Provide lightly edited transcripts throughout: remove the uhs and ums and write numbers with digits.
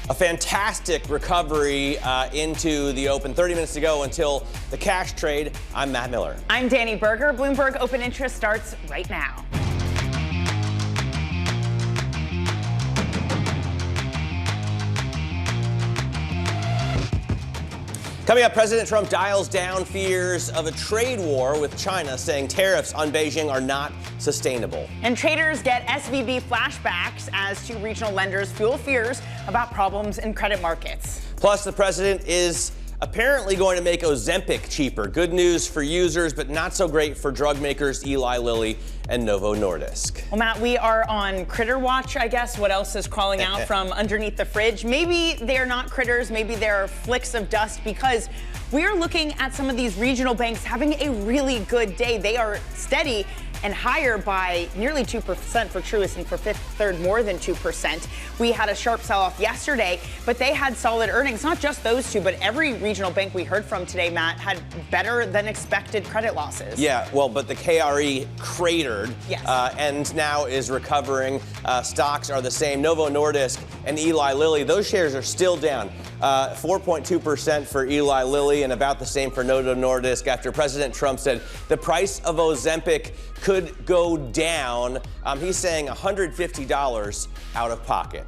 A fantastic recovery into the open. 30 minutes to go until the cash trade. I'm Matt Miller. I'm Dani Berger. Bloomberg Open Interest starts right now. Coming up, President Trump dials down fears of a trade war with China, saying tariffs on Beijing are not sustainable. And traders get SVB flashbacks as two regional lenders fuel fears about problems in credit markets. Plus, the president is apparently going to make Ozempic cheaper. Good news for users, but not so great for drug makers Eli Lilly and Novo Nordisk. Well, Matt, we are on critter watch, I guess. What else is crawling out from underneath the fridge? Maybe they're not critters. Maybe they're flicks of dust, because we are looking at some of these regional banks having a really good day. They are steady and higher by nearly 2% for Truist, and for Fifth Third more than 2%. We had a sharp sell-off yesterday, but they had solid earnings. Not just those two, but every regional bank we heard from today, Matt, had better than expected credit losses. Yeah, well, but the KRE cratered, yes. And now is recovering. Stocks are the same. Novo Nordisk and Eli Lilly, those shares are still down. 4.2% for Eli Lilly and about the same for Novo Nordisk after President Trump said the price of Ozempic could go down. He's saying $150 out of pocket.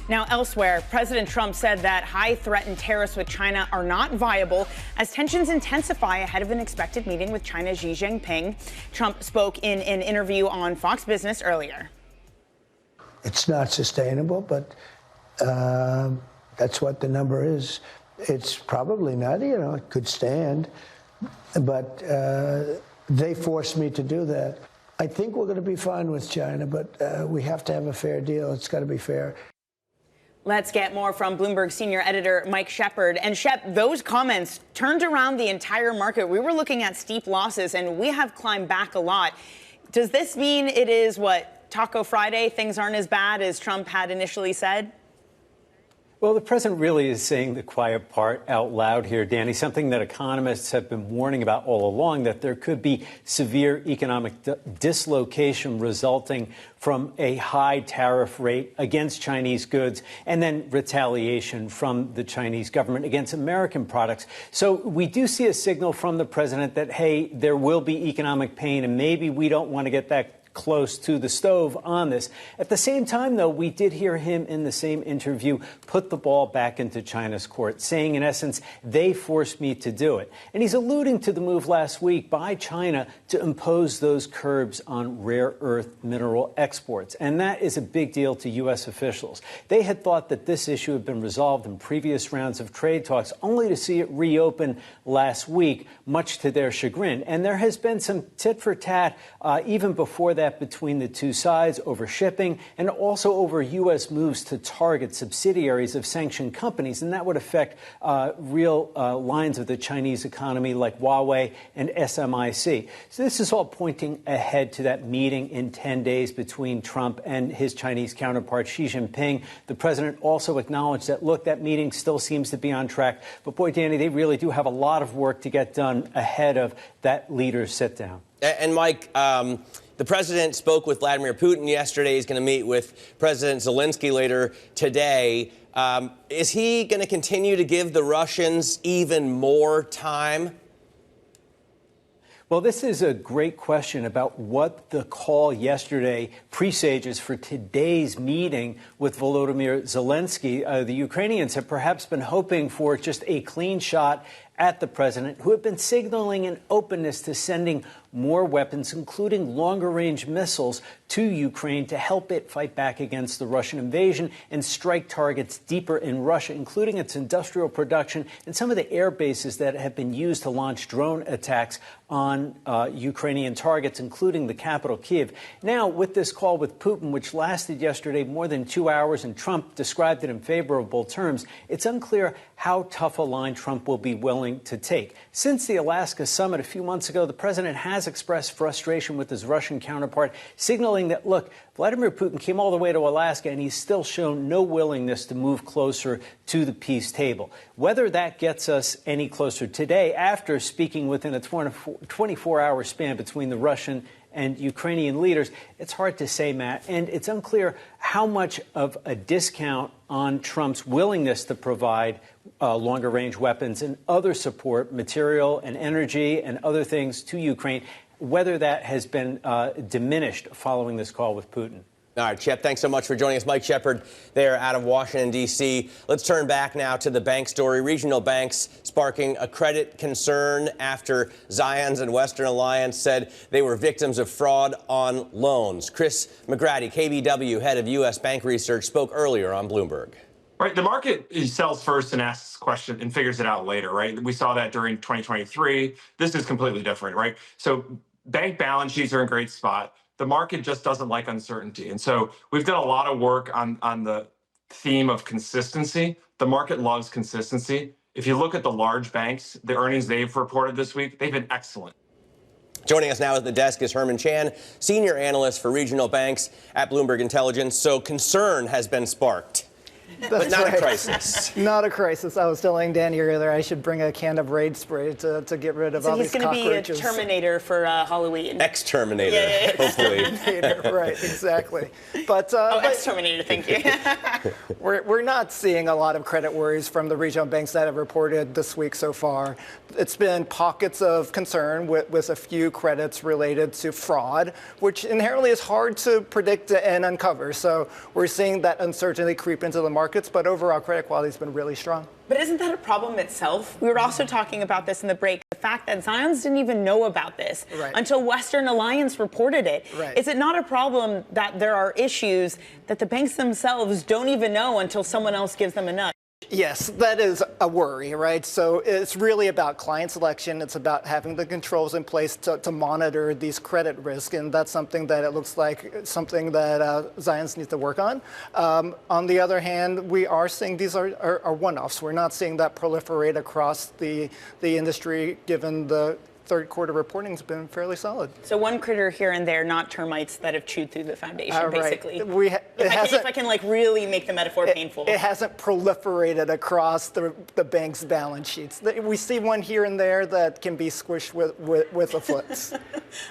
Now, elsewhere, President Trump said that high-threatened tariffs with China are not viable as tensions intensify ahead of an expected meeting with China's Xi Jinping. Trump spoke in an interview on Fox Business earlier. It's not sustainable, but that's what the number is. It's probably not, it could stand, but they forced me to do that. I think we're going to be fine with China, but we have to have a fair deal. It's got to be fair. Let's get more from Bloomberg senior editor Mike Shepard. And Shep, those comments turned around the entire market. We were looking at steep losses, and we have climbed back a lot. Does this mean it is, Taco Friday? Things aren't as bad as Trump had initially said? Well, the president really is saying the quiet part out loud here, Dani, something that economists have been warning about all along, that there could be severe economic dislocation resulting from a high tariff rate against Chinese goods and then retaliation from the Chinese government against American products. So we do see a signal from the president that, hey, there will be economic pain and maybe we don't want to get that close to the stove on this. At the same time, though, we did hear him in the same interview put the ball back into China's court, saying, in essence, they forced me to do it. And he's alluding to the move last week by China to impose those curbs on rare earth mineral exports. And that is a big deal to U.S. officials. They had thought that this issue had been resolved in previous rounds of trade talks, only to see it reopen last week, much to their chagrin. And there has been some tit for tat even before that between the two sides over shipping and also over U.S. moves to target subsidiaries of sanctioned companies. And that would affect real lines of the Chinese economy like Huawei and SMIC. So this is all pointing ahead to that meeting in 10 days between Trump and his Chinese counterpart, Xi Jinping. The president also acknowledged that, look, that meeting still seems to be on track. But boy, Dani, they really do have a lot of work to get done ahead of that leaders sit down. And Mike, the president spoke with Vladimir Putin yesterday. He's going to meet with President Zelensky later today. Is he going to continue to give the Russians even more time? Well, this is a great question about what the call yesterday presages for today's meeting with Volodymyr Zelensky. The Ukrainians have perhaps been hoping for just a clean shot at the president, who had been signaling an openness to sending more weapons, including longer-range missiles, to Ukraine to help it fight back against the Russian invasion and strike targets deeper in Russia, including its industrial production and some of the air bases that have been used to launch drone attacks on Ukrainian targets, including the capital, Kyiv. Now, with this call with Putin, which lasted yesterday more than 2 hours, and Trump described it in favorable terms, it's unclear how tough a line Trump will be willing to take. Since the Alaska summit a few months ago, the president has expressed frustration with his Russian counterpart, signaling that, look, Vladimir Putin came all the way to Alaska and he's still shown no willingness to move closer to the peace table. Whether that gets us any closer today, after speaking within a 24-hour span between the Russian and Ukrainian leaders. It's hard to say, Matt, and it's unclear how much of a discount on Trump's willingness to provide longer-range weapons and other support, material and energy and other things to Ukraine, whether that has been diminished following this call with Putin. All right, Shep, thanks so much for joining us. Mike Shepard there out of Washington, D.C. Let's turn back now to the bank story. Regional banks sparking a credit concern after Zions and Western Alliance said they were victims of fraud on loans. Chris McGrady, KBW, head of U.S. Bank Research, spoke earlier on Bloomberg. Right. The market sells first and asks question and figures it out later, right? We saw that during 2023. This is completely different, right? So bank balance sheets are in a great spot. The market just doesn't like uncertainty. And so we've done a lot of work on the theme of consistency. The market loves consistency. If you look at the large banks, the earnings they've reported this week, they've been excellent. Joining us now at the desk is Herman Chan, senior analyst for regional banks at Bloomberg Intelligence. So concern has been sparked. But not a crisis. Not a crisis. I was telling Dani earlier I should bring a can of Raid spray to get rid of all these cockroaches. So he's going to be a Terminator for Halloween. Ex-Terminator, hopefully. Terminator, right, exactly. But ex-Terminator, thank you. we're not seeing a lot of credit worries from the regional banks that have reported this week so far. It's been pockets of concern with a few credits related to fraud, which inherently is hard to predict and uncover. So we're seeing that uncertainty creep into the markets, but overall credit quality has been really strong. But isn't that a problem itself? We were also talking about this in the break, the fact that Zions didn't even know about this until Western Alliance reported it. Right. Is it not a problem that there are issues that the banks themselves don't even know until someone else gives them a nudge? Yes, that is a worry, right? So it's really about client selection. It's about having the controls in place to monitor these credit risks. And that's something that it looks like something that Zions needs to work on. On the other hand, we are seeing these are one-offs. We're not seeing that proliferate across the industry, given the third quarter reporting has been fairly solid. So one critter here and there, not termites that have chewed through the foundation, basically. Right. If I can like really make the metaphor painful. It hasn't proliferated across the bank's balance sheets. We see one here and there that can be squished with a foot.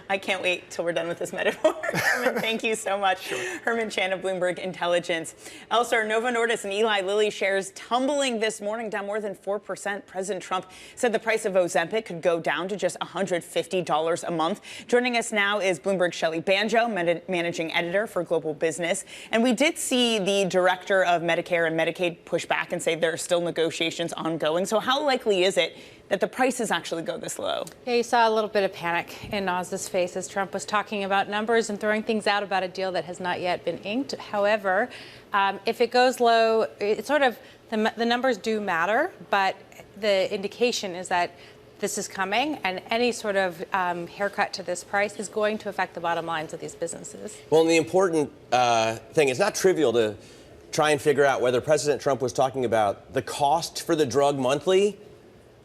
I can't wait till we're done with this metaphor. Herman, thank you so much. Herman Chan of Bloomberg Intelligence. Elsewhere, Novo Nordisk and Eli Lilly shares tumbling this morning, down more than 4%. President Trump said the price of Ozempic could go down to just $150 a month. Joining us now is Bloomberg's Shelley Banjo, managing editor for Global Business. And we did see the director of Medicare and Medicaid push back and say there are still negotiations ongoing. So how likely is it that the prices actually go this low? Yeah, you saw a little bit of panic in Oz's face as Trump was talking about numbers and throwing things out about a deal that has not yet been inked. However, if it goes low, it's sort of the numbers do matter, but the indication is that this is coming, and any sort of haircut to this price is going to affect the bottom lines of these businesses. Well, and the important thing, it's not trivial to try and figure out whether President Trump was talking about the cost for the drug monthly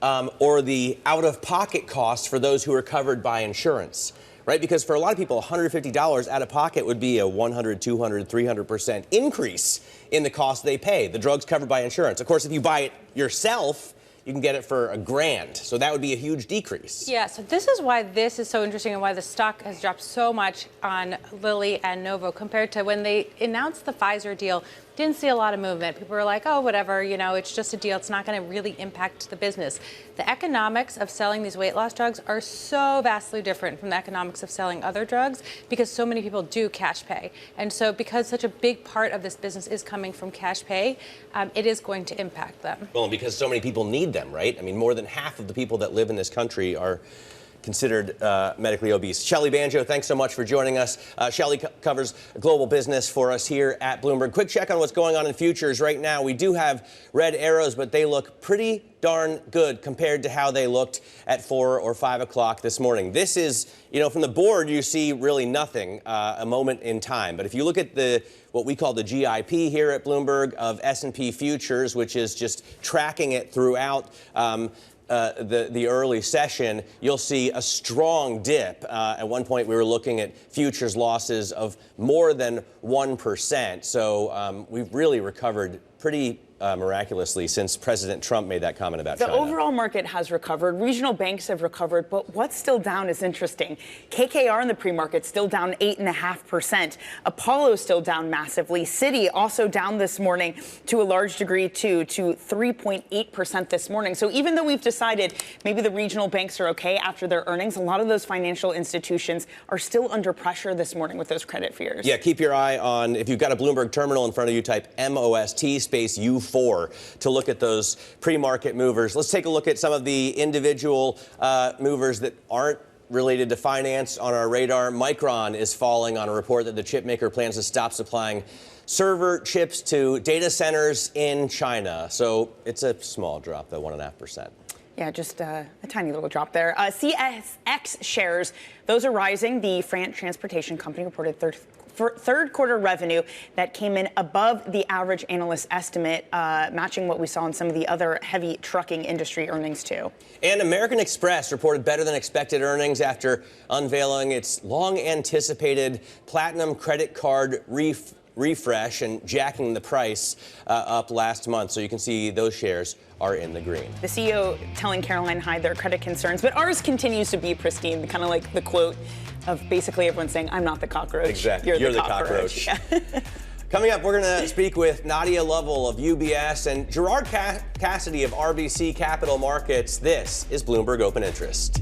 or the out-of-pocket cost for those who are covered by insurance, right? Because for a lot of people, $150 out of pocket would be a 100, 200, 300% increase in the cost they pay. The drug's covered by insurance. Of course, if you buy it yourself, you can get it for $1,000. So that would be a huge decrease. Yeah, so this is why this is so interesting and why the stock has dropped so much on Lilly and Novo compared to when they announced the Pfizer deal. Didn't see a lot of movement. People were like, oh, whatever, you know, it's just a deal. It's not going to really impact the business. The economics of selling these weight loss drugs are so vastly different from the economics of selling other drugs because so many people do cash pay. And so because such a big part of this business is coming from cash pay, it is going to impact them. Well, and because so many people need them, right? I mean, more than half of the people that live in this country are considered medically obese. Shelley Banjo, thanks so much for joining us. Shelley covers global business for us here at Bloomberg. Quick check on what's going on in futures right now. We do have red arrows, but they look pretty darn good compared to how they looked at 4 or 5 o'clock this morning. This is, you know, from the board, you see really nothing, a moment in time. But if you look at what we call the GIP here at Bloomberg of S&P futures, which is just tracking it throughout the early session, you'll see a strong dip. At one point, we were looking at futures losses of more than 1%. So we've really recovered pretty miraculously since President Trump made that comment about China. The overall market has recovered. Regional banks have recovered, but what's still down is interesting. KKR in the pre-market still down 8.5%. Apollo still down massively. Citi also down this morning to a large degree too, to 3.8% this morning. So even though we've decided maybe the regional banks are okay after their earnings, a lot of those financial institutions are still under pressure this morning with those credit fears. Yeah, keep your eye on, if you've got a Bloomberg terminal in front of you, type MOST space U4 to look at those pre-market movers. Let's take a look at some of the individual movers that aren't related to finance on our radar. Micron is falling on a report that the chip maker plans to stop supplying server chips to data centers in China. So it's a small drop, though, 1.5%. Yeah, just a tiny little drop there. CSX shares, those are rising. The France transportation company reported third quarter revenue that came in above the average analyst estimate, matching what we saw in some of the other heavy trucking industry earnings, too. And American Express reported better than expected earnings after unveiling its long anticipated platinum credit card refresh and jacking the price up last month. So you can see those shares are in the green. The CEO telling Caroline Hyde their credit concerns, but ours continues to be pristine, kind of like the quote of basically everyone saying, I'm not the cockroach. Exactly. You're the cockroach. Yeah. Coming up, we're going to speak with Nadia Lovell of UBS and Gerard Cassidy of RBC Capital Markets. This is Bloomberg Open Interest.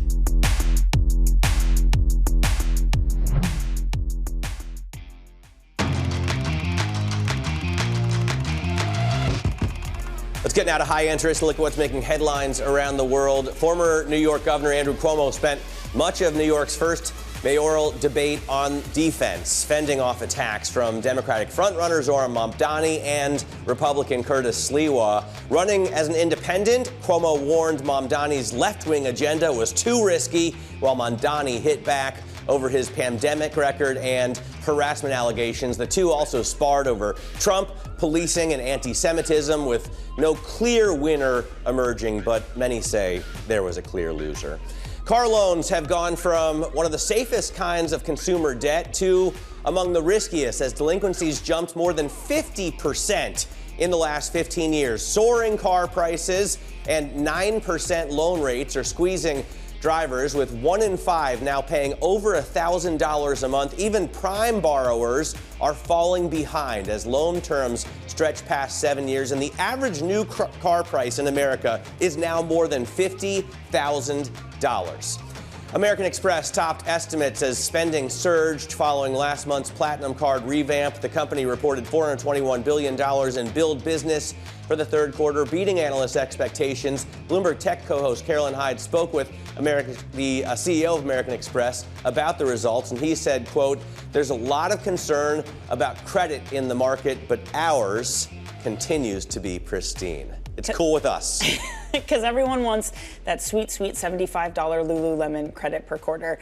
Let's get now to high interest. Look at what's making headlines around the world. Former New York Governor Andrew Cuomo spent much of New York's first mayoral debate on defense, fending off attacks from Democratic frontrunners Zohran Mamdani and Republican Curtis Sliwa. Running as an independent, Cuomo warned Mamdani's left-wing agenda was too risky, while Mamdani hit back over his pandemic record and harassment allegations. The two also sparred over Trump, policing, and anti-Semitism, with no clear winner emerging, but many say there was a clear loser. Car loans have gone from one of the safest kinds of consumer debt to among the riskiest, as delinquencies jumped more than 50% in the last 15 years. Soaring car prices and 9% loan rates are squeezing drivers, with 1 in 5 now paying over $1,000 a month. Even prime borrowers are falling behind as loan terms stretch past 7 years, and the average new car price in America is now more than $50,000. American Express topped estimates as spending surged following last month's Platinum Card revamp. The company reported $421 billion in billed business for the third quarter, beating analysts' expectations. Bloomberg Tech co-host Caroline Hyde spoke with the CEO of American Express about the results, and he said, quote, "There's a lot of concern about credit in the market, but ours continues to be pristine." It's cool with us. Because everyone wants that sweet, sweet $75 Lululemon credit per quarter.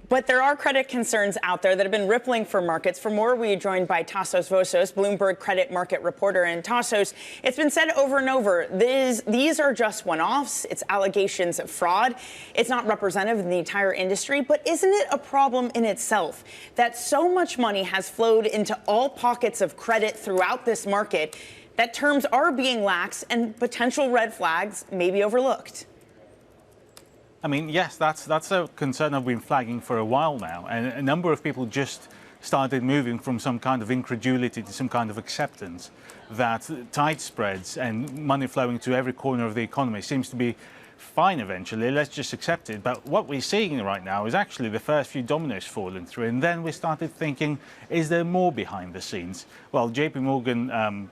But there are credit concerns out there that have been rippling for markets. For more, we are joined by Tassos Vosos, Bloomberg credit market reporter. And Tassos, it's been said over and over, these are just one-offs. It's allegations of fraud. It's not representative of the entire industry. But isn't it a problem in itself that so much money has flowed into all pockets of credit throughout this market that terms are being lax and potential red flags may be overlooked? I mean, yes, that's a concern I've been flagging for a while now. And a number of people just started moving from some kind of incredulity to some kind of acceptance that tight spreads and money flowing to every corner of the economy seems to be fine eventually. Let's just accept it. But what we're seeing right now is actually the first few dominoes falling through. And then we started thinking, is there more behind the scenes? Well, JP Morgan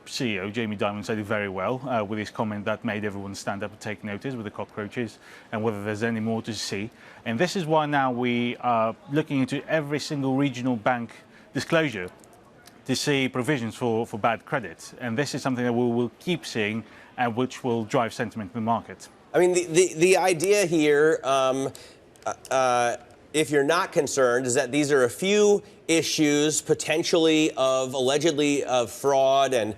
CEO Jamie Dimon said it very well with his comment that made everyone stand up and take notice with the cockroaches and whether there's any more to see. And this is why now we are looking into every single regional bank disclosure to see provisions for bad credit. And this is something that we will keep seeing and which will drive sentiment in the market. I mean, the idea here, if you're not concerned, is that these are a few issues potentially of allegedly of fraud, and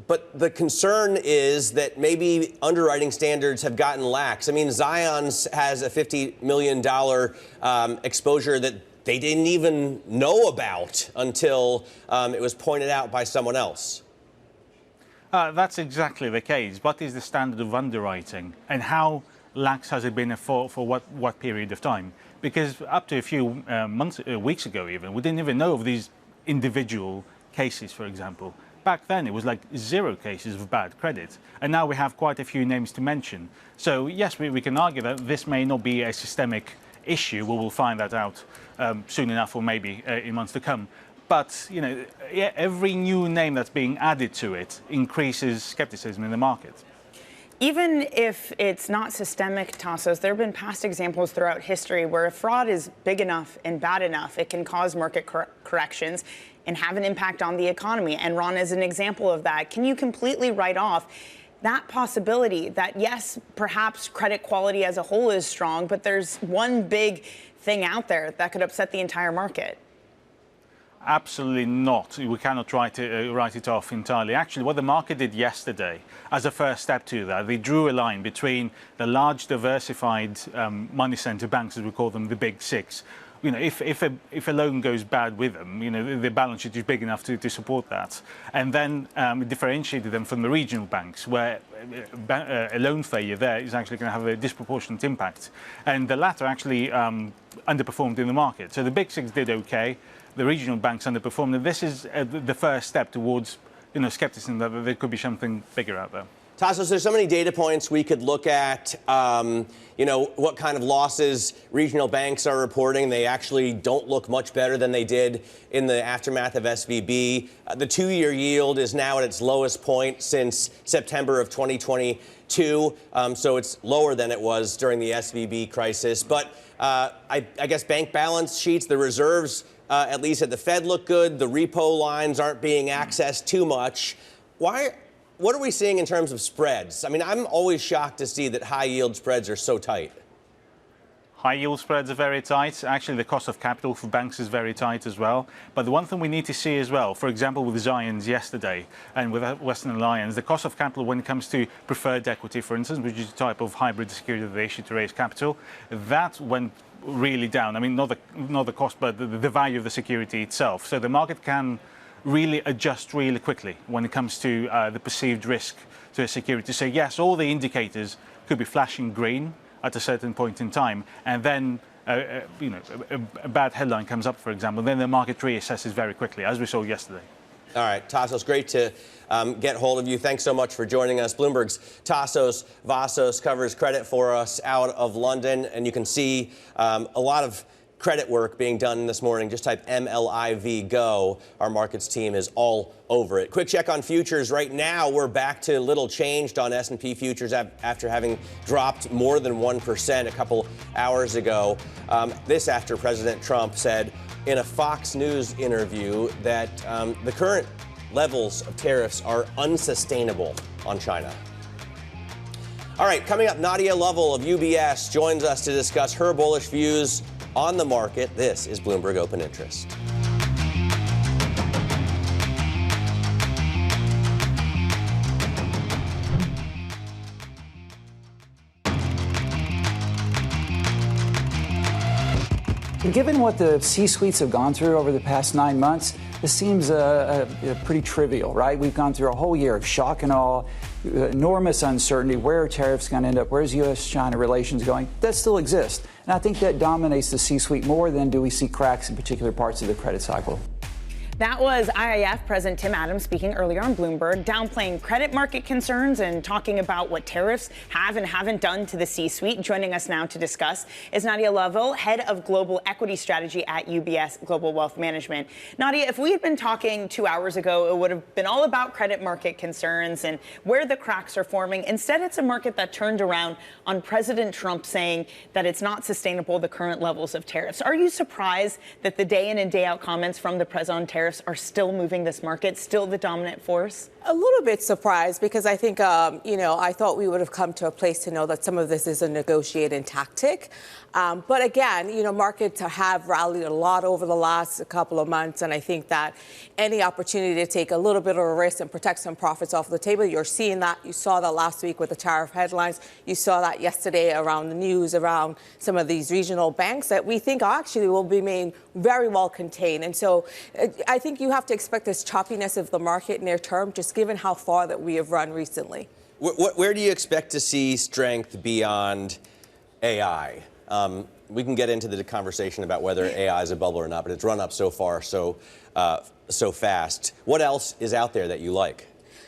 but the concern is that maybe underwriting standards have gotten lax. I mean, Zion's has a $50 million exposure that they didn't even know about until it was pointed out by someone else. That's exactly the case. What is the standard of underwriting, and how lax has it been for what period of time? Because up to a few weeks ago even, we didn't even know of these individual cases, for example. Back then, it was like 0 cases of bad credit. And now we have quite a few names to mention. So yes, we can argue that this may not be a systemic issue. We will find that out soon enough, or maybe in months to come. But, you know, every new name that's being added to it increases skepticism in the market. Even if it's not systemic, Tassos, there have been past examples throughout history where if fraud is big enough and bad enough, it can cause market corrections and have an impact on the economy. Enron is an example of that. Can you completely write off that possibility that, yes, perhaps credit quality as a whole is strong, but there's one big thing out there that could upset the entire market? Absolutely not. We cannot write it off entirely. Actually, what the market did yesterday, as a first step to that, they drew a line between the large diversified money center banks, as we call them, the big six. You know, if a loan goes bad with them, you know, the balance sheet is big enough to support that. And then differentiated them from the regional banks, where a loan failure there is actually going to have a disproportionate impact. And the latter actually underperformed in the market. So the big six did okay. The regional banks underperformed. And this is the first step towards, you know, skepticism that there could be something bigger out there. Tassos, there's so many data points we could look at, you know, what kind of losses regional banks are reporting. They actually don't look much better than they did in the aftermath of SVB. The 2-year yield is now at its lowest point since September of 2022. So it's lower than it was during the SVB crisis. But I guess bank balance sheets, the reserves, at least at the Fed, look good. The repo lines aren't being accessed too much. What are we seeing in terms of spreads? I mean, I'm always shocked to see that high yield spreads are so tight. High yield spreads are very tight. Actually, the cost of capital for banks is very tight as well. But the one thing we need to see as well, for example, with Zions yesterday and with Western Alliance, the cost of capital when it comes to preferred equity, for instance, which is a type of hybrid security that they issue to raise capital, that went really down. I mean, not the cost, but the value of the security itself. So the market can really adjust really quickly when it comes to the perceived risk to a security. So yes, all the indicators could be flashing green at a certain point in time, and then you know, a bad headline comes up, for example, then the market reassesses very quickly, as we saw yesterday. All right, Tassos, great to get hold of you. Thanks so much for joining us. Bloomberg's Tassos Vassos covers credit for us out of London, and you can see a lot of credit work being done this morning. Just type MLIV GO. Our markets team is all over it. Quick check on futures. Right now, we're back to little changed on S&P futures after having dropped more than 1% a couple hours ago. This after President Trump said in a Fox News interview that the current levels of tariffs are unsustainable on China. All right, coming up, Nadia Lovell of UBS joins us to discuss her bullish views on the market. This is Bloomberg Open Interest. Given what the C-suites have gone through over the past 9 months, this seems pretty trivial, right? We've gone through a whole year of shock and awe, enormous uncertainty. Where are tariffs going to end up? Where's U.S.-China relations going? That still exists. And I think that dominates the C-suite more than do we see cracks in particular parts of the credit cycle. That was IIF President Tim Adams speaking earlier on Bloomberg, downplaying credit market concerns and talking about what tariffs have and haven't done to the C-suite. Joining us now to discuss is Nadia Lovell, head of global equity strategy at UBS Global Wealth Management. Nadia, if we had been talking 2 hours ago, it would have been all about credit market concerns and where the cracks are forming. Instead, it's a market that turned around on President Trump saying that it's not sustainable, the current levels of tariffs. Are you surprised that the day in and day out comments from the president on tariffs are still moving this market, still the dominant force? A little bit surprised because I think, I thought we would have come to a place to know that some of this is a negotiating tactic. But again, markets have rallied a lot over the last couple of months. And I think that any opportunity to take a little bit of a risk and protect some profits off the table, you're seeing that. You saw that last week with the tariff headlines. You saw that yesterday around the news around some of these regional banks that we think actually will remain very well contained. And so I think you have to expect this choppiness of the market near term just just given how far that we have run recently. Where do you expect to see strength beyond AI? We can get into the conversation about whether AI is a bubble or not, but it's run up so far so fast. What else is out there that you like?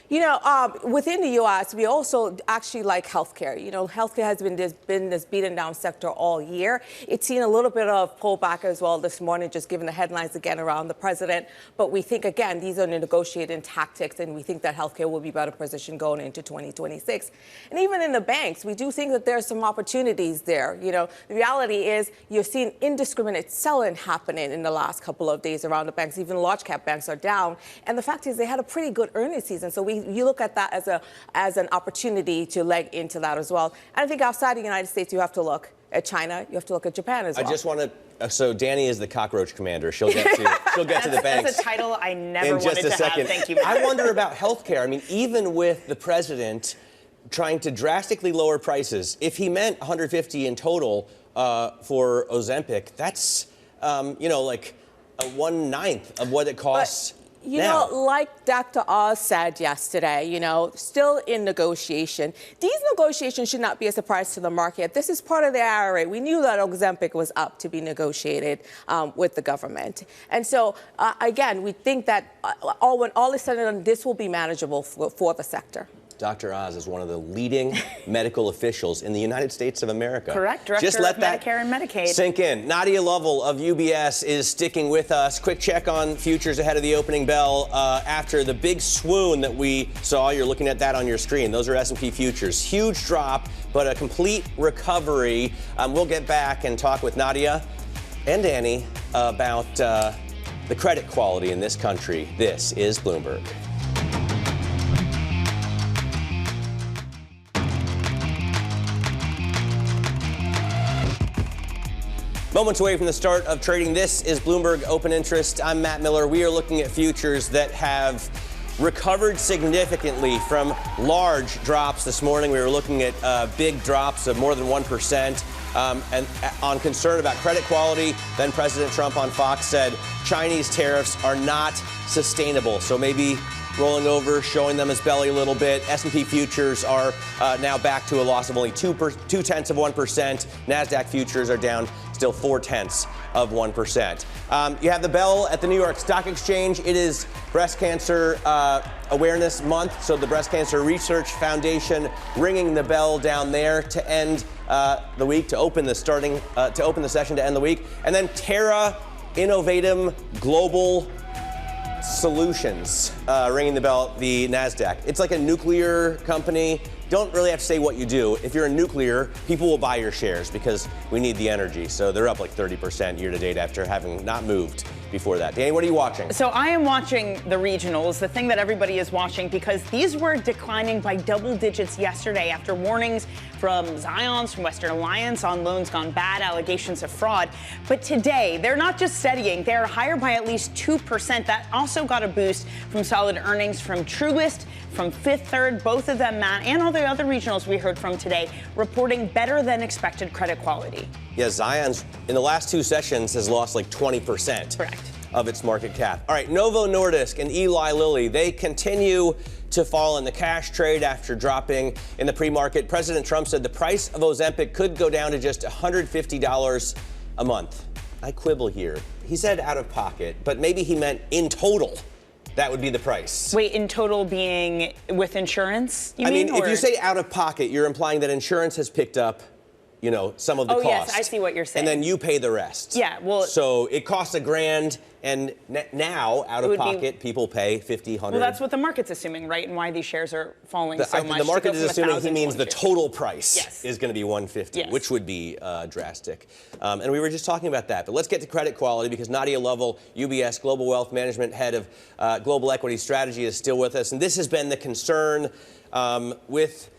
You know, within the U.S., we also actually like healthcare. You know, healthcare has been this beaten down sector all year. It's seen a little bit of pullback as well this morning, just given the headlines again around the president. But we think, again, these are negotiating tactics, and we think that healthcare will be better positioned going into 2026. And even in the banks, we do think that there's some opportunities there. You know, the reality is you're seeing indiscriminate selling happening in the last couple of days around the banks. Even large cap banks are down. And the fact is they had a pretty good earnings season. So you look at that as an opportunity to leg into that as well. And I think outside the United States, you have to look at China. You have to look at Japan as well. I just want to. So Dani is the cockroach commander. She'll get to the banks. That's a title I never in wanted just a to second. have. Thank you. I wonder about healthcare. I mean, even with the president trying to drastically lower prices, if he meant 150 in total for Ozempic, that's like a 1/9 of what it costs. You know, like Dr. Oz said yesterday, you know, still in negotiation. These negotiations should not be a surprise to the market. This is part of the IRA. We knew that Ozempic was up to be negotiated with the government. And so, again, we think that when all is said and done, this will be manageable for the sector. Dr. Oz is one of the leading medical officials in the United States of America. Correct. Director Just let of that Medicare and Medicaid. Sink in. Nadia Lovell of UBS is sticking with us. Quick check on futures ahead of the opening bell after the big swoon that we saw. You're looking at that on your screen. Those are S&P futures. Huge drop, but a complete recovery. We'll get back and talk with Nadia and Dani about the credit quality in this country. This is Bloomberg. Moments away from the start of trading, this is Bloomberg Open Interest. I'm Matt Miller. We are looking at futures that have recovered significantly from large drops this morning. We were looking at big drops of more than 1%. And on concern about credit quality, then President Trump on Fox said Chinese tariffs are not sustainable. So maybe rolling over, showing them his belly a little bit. S&P futures are now back to a loss of only 0.2%. NASDAQ futures are down still 0.4%. You have the bell at the New York Stock Exchange. It is Breast Cancer Awareness Month, so the Breast Cancer Research Foundation ringing the bell down there to end the week, to open the session to end the week, and then Terra Innovatum Global Solutions ringing the bell at the NASDAQ. It's like a nuclear company. Don't really have to say what you do. If you're a nuclear, people will buy your shares because we need the energy. So they're up like 30% year to date after having not moved before that. Dani, what are you watching? So I am watching the regionals, the thing that everybody is watching, because these were declining by double digits yesterday after warnings from Zions, from Western Alliance on loans gone bad, allegations of fraud. But today, they're not just steadying, they're higher by at least 2%. That also got a boost from solid earnings from Truist, from Fifth Third, both of them, Matt, and all the other regionals we heard from today, reporting better than expected credit quality. Yeah, Zion's in the last two sessions has lost like 20%. Correct. Of its market cap. All right, Novo Nordisk and Eli Lilly, they continue to fall in the cash trade after dropping in the pre-market. President Trump said the price of Ozempic could go down to just $150 a month. I quibble here. He said out of pocket, but maybe he meant in total. That would be the price. Wait, in total being with insurance, you mean? I mean, if you say out of pocket, you're implying that insurance has picked up, some of the cost. Oh, yes, I see what you're saying. And then you pay the rest. Yeah, well. So it costs $1,000, and now, out of pocket, people pay $50, $100. Well, that's what the market's assuming, right? And why these shares are falling so much. The market is assuming he means the total price is going to be $150, which would be drastic. And we were just talking about that. But let's get to credit quality because Nadia Lovell, UBS Global Wealth Management Head of Global Equity Strategy, is still with us. And this has been the concern with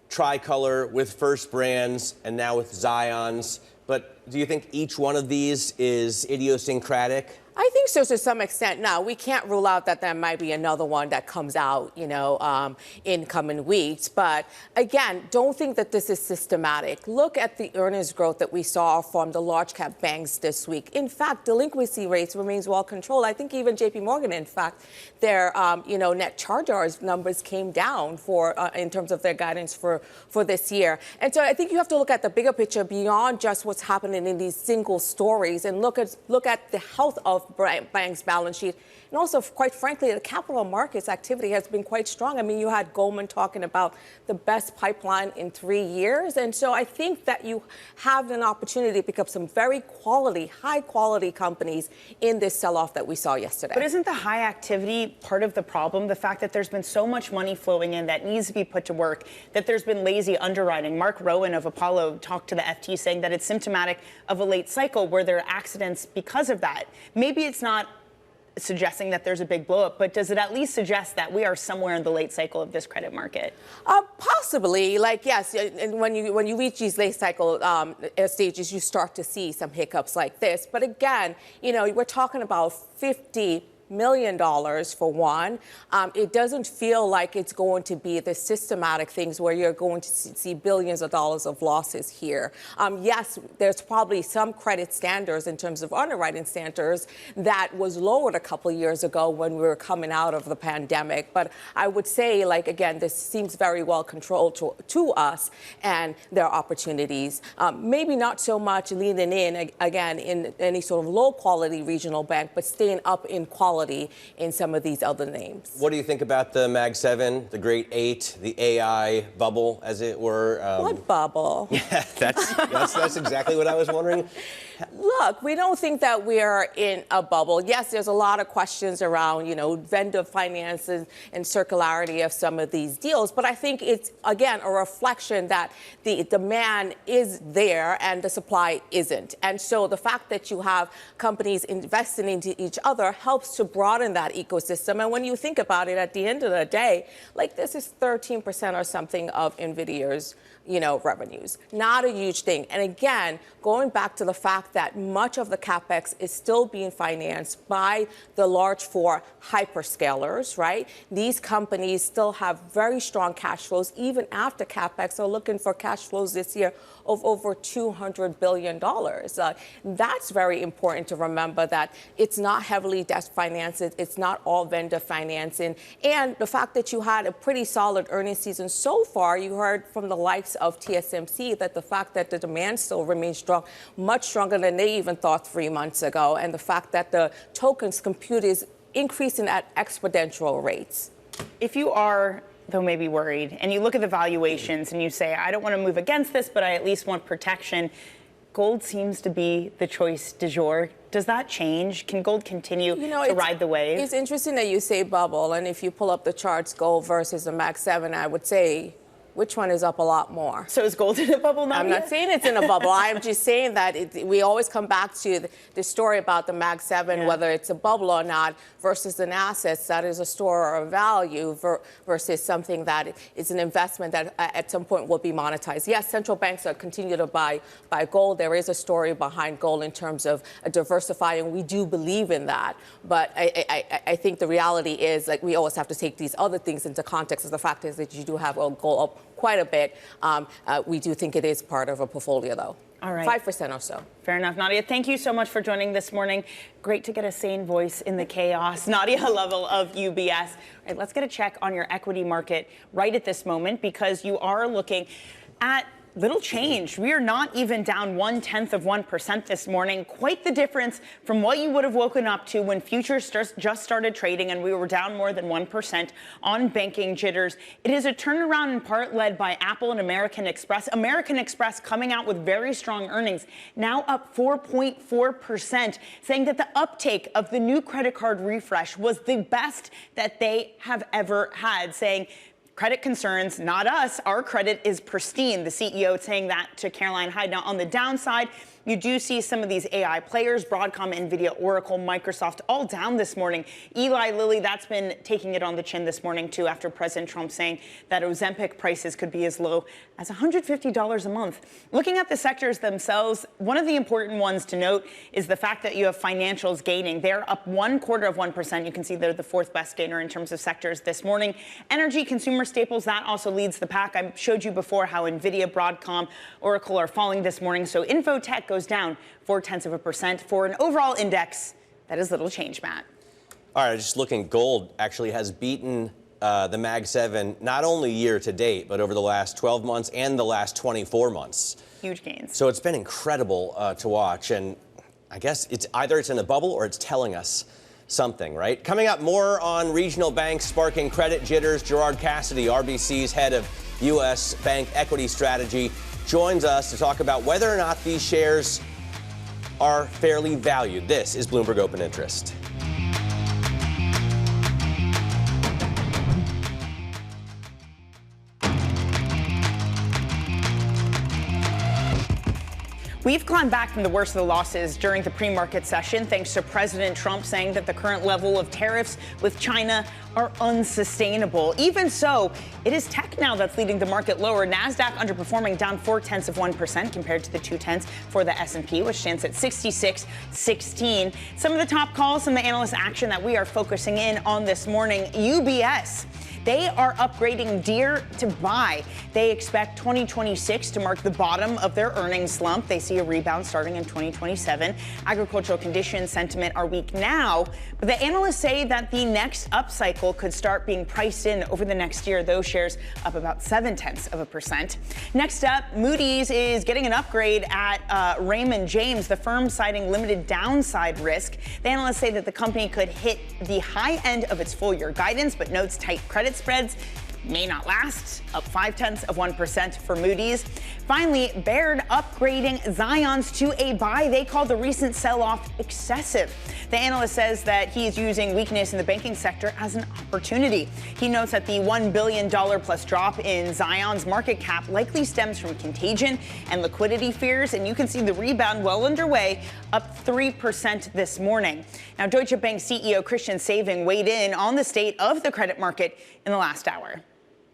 Tricolor, with First Brands, and now with Zions. But do you think each one of these is idiosyncratic? I think so to some extent. Now, we can't rule out that there might be another one that comes out, in coming weeks. But again, don't think that this is systematic. Look at the earnings growth that we saw from the large cap banks this week. In fact, delinquency rates remains well controlled. I think even JP Morgan, in fact, their, net charge-offs numbers came down in terms of their guidance for this year. And so I think you have to look at the bigger picture beyond just what's happening in these single stories and look at the health of bank's balance sheet. And also, quite frankly, the capital markets activity has been quite strong. I mean, you had Goldman talking about the best pipeline in 3 years. And so I think that you have an opportunity to pick up some very high quality companies in this sell-off that we saw yesterday. But isn't the high activity part of the problem? The fact that there's been so much money flowing in that needs to be put to work, that there's been lazy underwriting. Mark Rowan of Apollo talked to the FT saying that it's symptomatic of a late cycle where there are accidents because of that. Maybe it's not suggesting that there's a big blow up, but does it at least suggest that we are somewhere in the late cycle of this credit market? Possibly. Yes, and when you reach these late cycle stages, you start to see some hiccups like this. But again, we're talking about $50 million for one. It doesn't feel like it's going to be the systematic things where you're going to see billions of dollars of losses here. Yes, there's probably some credit standards in terms of underwriting standards that was lowered a couple of years ago when we were coming out of the pandemic. But I would say, again, this seems very well controlled to us, and there are opportunities. Maybe not so much leaning in, again, in any sort of low quality regional bank, but staying up in quality in some of these other names. What do you think about the Mag 7, the Great 8, the AI bubble, as it were? What bubble? Yeah, that's exactly what I was wondering. Look, we don't think that we're in a bubble. Yes, there's a lot of questions around, vendor finances and circularity of some of these deals. But I think it's, again, a reflection that the demand is there and the supply isn't. And so the fact that you have companies investing into each other helps to broaden that ecosystem. And when you think about it, at the end of the day, this is 13% or something of NVIDIA's revenues. Not a huge thing. And again, going back to the fact that much of the CapEx is still being financed by the large four hyperscalers, right? These companies still have very strong cash flows, even after CapEx. Are looking for cash flows this year of over $200 billion. That's very important to remember, that it's not heavily debt financed. It's not all vendor financing. And the fact that you had a pretty solid earnings season so far, you heard from the likes of TSMC that the fact that the demand still remains strong, much stronger than they even thought 3 months ago, and the fact that the tokens compute is increasing at exponential rates. If you are, though, maybe worried, and you look at the valuations and you say, I don't want to move against this, but I at least want protection, gold seems to be the choice du jour. Does that change? Can gold continue to ride the wave? It's interesting that you say bubble, and if you pull up the charts, gold versus the Mag 7, I would say, which one is up a lot more? So is gold in a bubble now? I'm not saying it's in a bubble. I'm just saying that we always come back to the story about the Mag 7, whether it's a bubble or not, versus an asset that is a store of value versus something that is an investment that at some point will be monetized. Yes, central banks are continue to buy gold. There is a story behind gold in terms of diversifying. We do believe in that. But I think the reality is, we always have to take these other things into context. As the fact is that you do have gold up quite a bit. We do think it is part of a portfolio, though. All right. 5% or so. Fair enough. Nadia, thank you so much for joining this morning. Great to get a sane voice in the chaos. Nadia Lovell of UBS. All right, let's get a check on your equity market right at this moment, because you are looking at little change. We are not even down 0.1% this morning. Quite the difference from what you would have woken up to when futures just started trading and we were down more than 1% on banking jitters. It is a turnaround in part led by Apple and American Express. American Express coming out with very strong earnings, now up 4.4%, saying that the uptake of the new credit card refresh was the best that they have ever had, saying, credit concerns, not us. Our credit is pristine. The CEO saying that to Caroline Hyde. Now, on the downside, you do see some of these AI players, Broadcom, NVIDIA, Oracle, Microsoft, all down this morning. Eli Lilly, that's been taking it on the chin this morning, too, after President Trump saying that Ozempic prices could be as low as $150 a month. Looking at the sectors themselves, one of the important ones to note is the fact that you have financials gaining. They're up 1/4%. You can see they're the fourth best gainer in terms of sectors this morning. Energy, consumer staples, that also leads the pack. I showed you before how NVIDIA, Broadcom, Oracle are falling this morning. So Infotech goes down 0.4% for an overall index that is little change, Matt. All right, just looking, gold actually has beaten the Mag 7 not only year to date, but over the last 12 months and the last 24 months. Huge gains. So it's been incredible to watch. And I guess it's either it's in a bubble or it's telling us something, right? Coming up, more on regional banks sparking credit jitters. Gerard Cassidy, RBC's head of U.S. bank equity strategy, joins us to talk about whether or not these shares are fairly valued. This is Bloomberg Open Interest. We've climbed back from the worst of the losses during the pre-market session, thanks to President Trump saying that the current level of tariffs with China are unsustainable. Even so, it is tech now that's leading the market lower. NASDAQ underperforming, down 0.4% compared to the 0.2 for the S&P, which stands at 66.16. Some of the top calls from the analyst action that we are focusing in on this morning. UBS. They are upgrading Deere to buy. They expect 2026 to mark the bottom of their earnings slump. They see a rebound starting in 2027. Agricultural conditions sentiment are weak now, but the analysts say that the next upcycle could start being priced in over the next year. Those shares up about 0.7%. Next up, Moody's is getting an upgrade at Raymond James, the firm citing limited downside risk. The analysts say that the company could hit the high end of its full year guidance, but notes tight credit spreads may not last, up 0.5% for Moody's. Finally, Baird upgrading Zions to a buy. They called the recent sell-off excessive. The analyst says that he's using weakness in the banking sector as an opportunity. He notes that the $1 billion plus drop in Zion's market cap likely stems from contagion and liquidity fears, and you can see the rebound well underway, up 3% this morning. Now, Deutsche Bank CEO Christian Sewing weighed in on the state of the credit market in the last hour.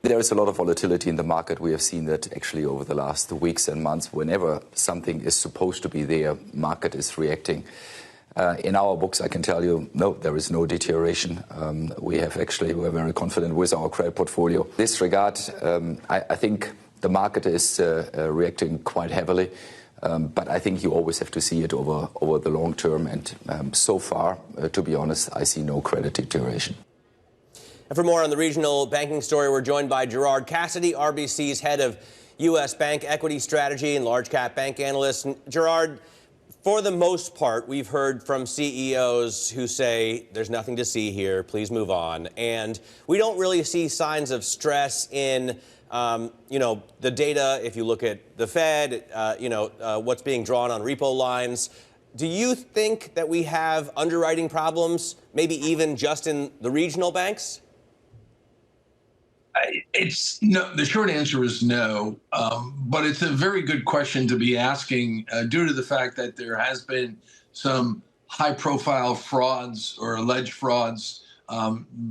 There is a lot of volatility in the market. We have seen that actually over the last weeks and months. Whenever something is supposed to be there, market is reacting. In our books, I can tell you, no, there is no deterioration. We're very confident with our credit portfolio. In this regard, I think the market is reacting quite heavily. But I think you always have to see it over the long term. And so far, to be honest, I see no credit deterioration. And for more on the regional banking story, we're joined by Gerard Cassidy, RBC's head of U.S. bank equity strategy and large cap bank analyst. And Gerard, for the most part, we've heard from CEOs who say there's nothing to see here, please move on. And we don't really see signs of stress in the data. If you look at the Fed, what's being drawn on repo lines. Do you think that we have underwriting problems, maybe even just in the regional banks? It's no. The short answer is no, but it's a very good question to be asking due to the fact that there has been some high-profile frauds or alleged frauds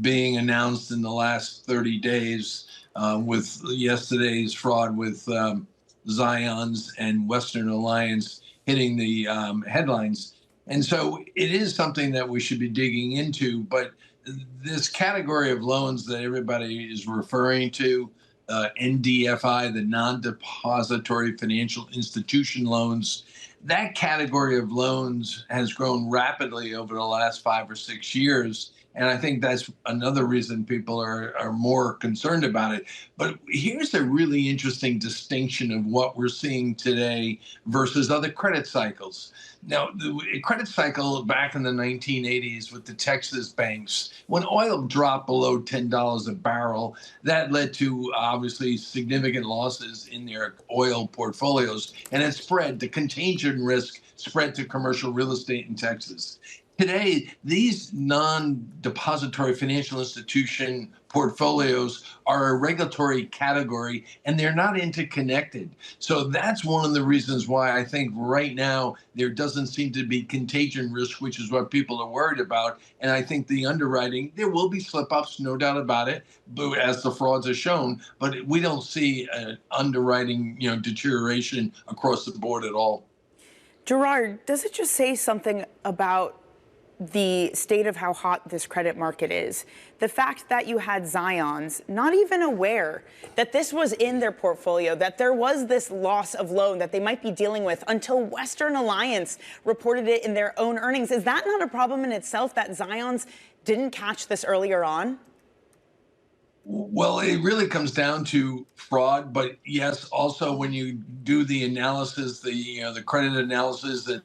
being announced in the last 30 days, with yesterday's fraud with Zions and Western Alliance hitting the headlines. And so it is something that we should be digging into, but this category of loans that everybody is referring to, NDFI, the non-depository financial institution loans, that category of loans has grown rapidly over the last 5 or 6 years. And I think that's another reason people are more concerned about it. But here's a really interesting distinction of what we're seeing today versus other credit cycles. Now, the credit cycle back in the 1980s with the Texas banks, when oil dropped below $10 a barrel, that led to obviously significant losses in their oil portfolios. And it spread, the contagion risk spread to commercial real estate in Texas. today, these non-depository financial institution portfolios are a regulatory category, and they're not interconnected. So that's one of the reasons why I think right now there doesn't seem to be contagion risk, which is what people are worried about. And I think the underwriting, there will be slip-ups, no doubt about it, but as the frauds are shown, but we don't see an underwriting, deterioration across the board at all. Gerard, does it just say something about the state of how hot this credit market is? The fact that you had Zions not even aware that this was in their portfolio, that there was this loss of loan that they might be dealing with until Western Alliance reported it in their own earnings. Is that not a problem in itself that Zions didn't catch this earlier on? Well, it really comes down to fraud, but yes, also when you do the analysis, the credit analysis and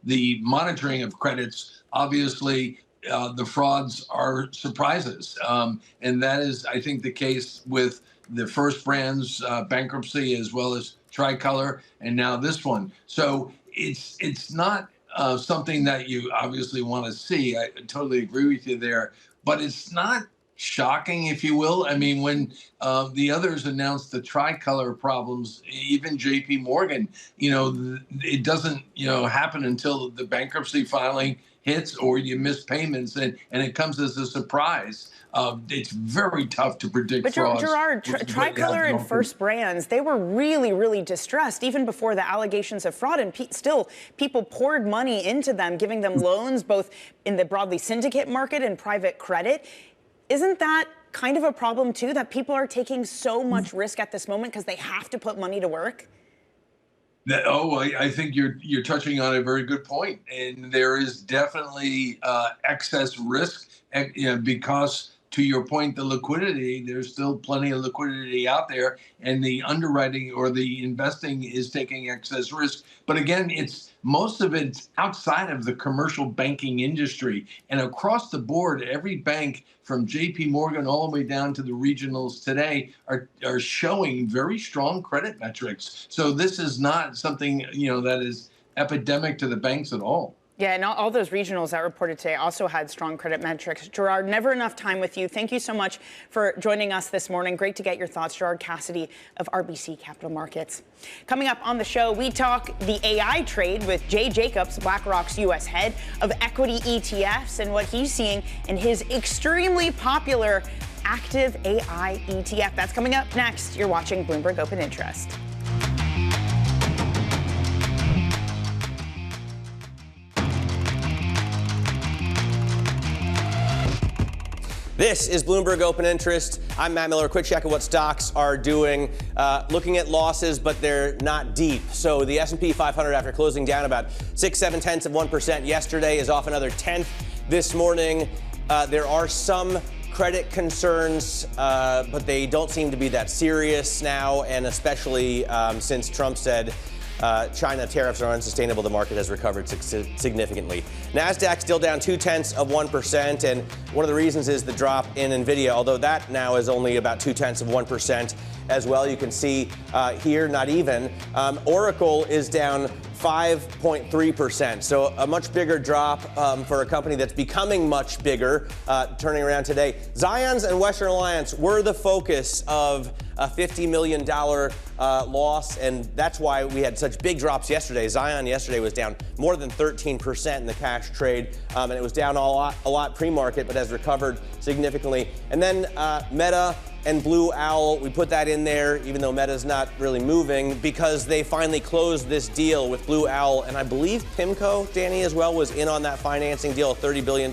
the monitoring of credits, obviously the frauds are surprises, and that is, I think, the case with the First Brands bankruptcy as well as Tricolor, and now this one. So it's not something that you obviously want to see. I totally agree with you there, but it's not shocking, if you will. I mean, when the others announced the Tricolor problems, even J.P. Morgan, it doesn't, happen until the bankruptcy filing hits or you miss payments, and it comes as a surprise. It's very tough to predict frauds. But Gerard, Tricolor and First Brands, they were really, really distressed even before the allegations of fraud, and still people poured money into them, giving them loans both in the broadly syndicate market and private credit. Isn't that kind of a problem, too, that people are taking so much risk at this moment because they have to put money to work? I think you're touching on a very good point. And there is definitely excess risk because, to your point, the liquidity, there's still plenty of liquidity out there, and the underwriting or the investing is taking excess risk. But again, most of it's outside of the commercial banking industry, and across the board, every bank from J.P. Morgan all the way down to the regionals today are showing very strong credit metrics. So this is not something that is epidemic to the banks at all. Yeah, and all those regionals that reported today also had strong credit metrics. Gerard, never enough time with you. Thank you so much for joining us this morning. Great to get your thoughts. Gerard Cassidy of RBC Capital Markets. Coming up on the show, we talk the AI trade with Jay Jacobs, BlackRock's U.S. head of equity ETFs, and what he's seeing in his extremely popular active AI ETF. That's coming up next. You're watching Bloomberg Open Interest. This is Bloomberg Open Interest. I'm Matt Miller. Quick check of what stocks are doing. Looking at losses, but they're not deep. So the S&P 500, after closing down about 0.6% yesterday, is off another tenth this morning. There are some credit concerns, but they don't seem to be that serious now, and especially since Trump said China tariffs are unsustainable, the market has recovered significantly. NASDAQ still down 0.2%, and one of the reasons is the drop in NVIDIA, although that now is only about 0.2% as well. You can see here, not even. Oracle is down 5.3%, so a much bigger drop for a company that's becoming much bigger, turning around today. Zions and Western Alliance were the focus of a $50 million loss, and that's why we had such big drops yesterday. Zion yesterday was down more than 13% in the cash trade, and it was down a lot pre-market, but has recovered significantly. And then Meta and Blue Owl, we put that in there, even though Meta's not really moving, because they finally closed this deal with Blue Owl, and I believe PIMCO, Dani, as well, was in on that financing deal, a $30 billion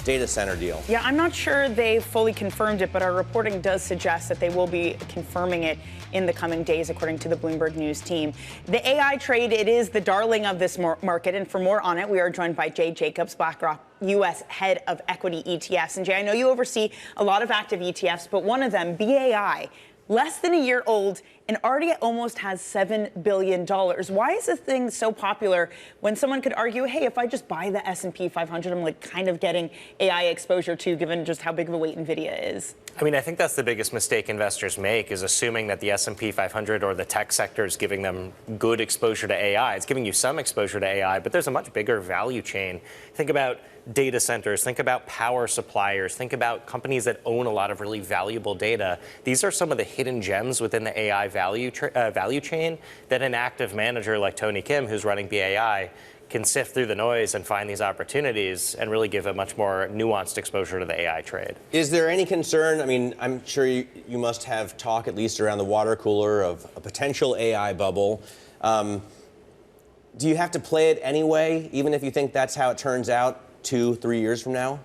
data center deal. Yeah, I'm not sure they fully confirmed it, but our reporting does suggest that they will be confirming it in the coming days, according to the Bloomberg News team. The AI trade, it is the darling of this market, and for more on it, we are joined by Jay Jacobs, BlackRock U.S. head of equity ETFs. And Jay, I know you oversee a lot of active ETFs, but one of them, BAI, less than a year old and already almost has $7 billion. Why is this thing so popular when someone could argue, hey, if I just buy the S&P 500, I'm like kind of getting AI exposure too, given just how big of a weight NVIDIA is? I mean, I think that's the biggest mistake investors make, is assuming that the S&P 500 or the tech sector is giving them good exposure to AI. It's giving you some exposure to AI, but there's a much bigger value chain. Think about data centers, think about power suppliers, think about companies that own a lot of really valuable data. These are some of the hidden gems within the AI value chain that an active manager like Tony Kim, who's running BAI, can sift through the noise and find these opportunities and really give a much more nuanced exposure to the AI trade. Is there any concern? I mean, I'm sure you must have talk, at least around the water cooler, of a potential AI bubble. Do you have to play it anyway, even if you think that's how it turns out 2-3 years from now?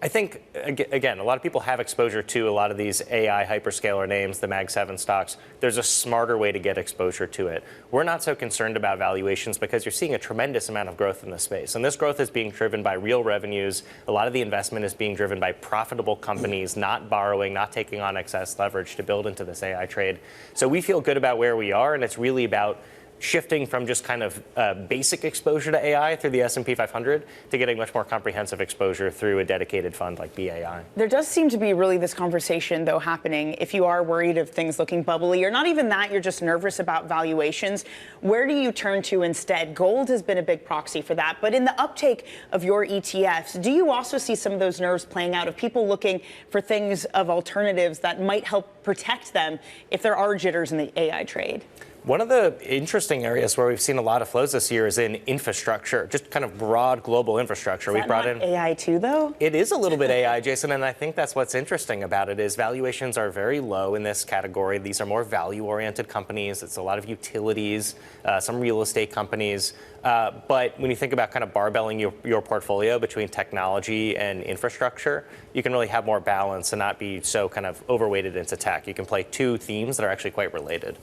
I think, again, a lot of people have exposure to a lot of these AI hyperscaler names, the Mag 7 stocks. There's a smarter way to get exposure to it. We're not so concerned about valuations because you're seeing a tremendous amount of growth in the space. And this growth is being driven by real revenues. A lot of the investment is being driven by profitable companies, not borrowing, not taking on excess leverage to build into this AI trade. So we feel good about where we are, and it's really about shifting from just kind of basic exposure to AI through the S&P 500 to getting much more comprehensive exposure through a dedicated fund like BAI. There does seem to be really this conversation, though, happening. If you are worried of things looking bubbly, or not even that, you're just nervous about valuations, where do you turn to instead? Gold has been a big proxy for that. But in the uptake of your ETFs, do you also see some of those nerves playing out of people looking for things of alternatives that might help protect them if there are jitters in the AI trade? One of the interesting areas where we've seen a lot of flows this year is in infrastructure, just kind of broad global infrastructure. Is that not AI too, though? It is a little bit AI, Jason, and I think that's what's interesting about it is valuations are very low in this category. These are more value-oriented companies. It's a lot of utilities, some real estate companies. But when you think about kind of barbelling your portfolio between technology and infrastructure, you can really have more balance and not be so kind of overweighted into tech. You can play two themes that are actually quite related.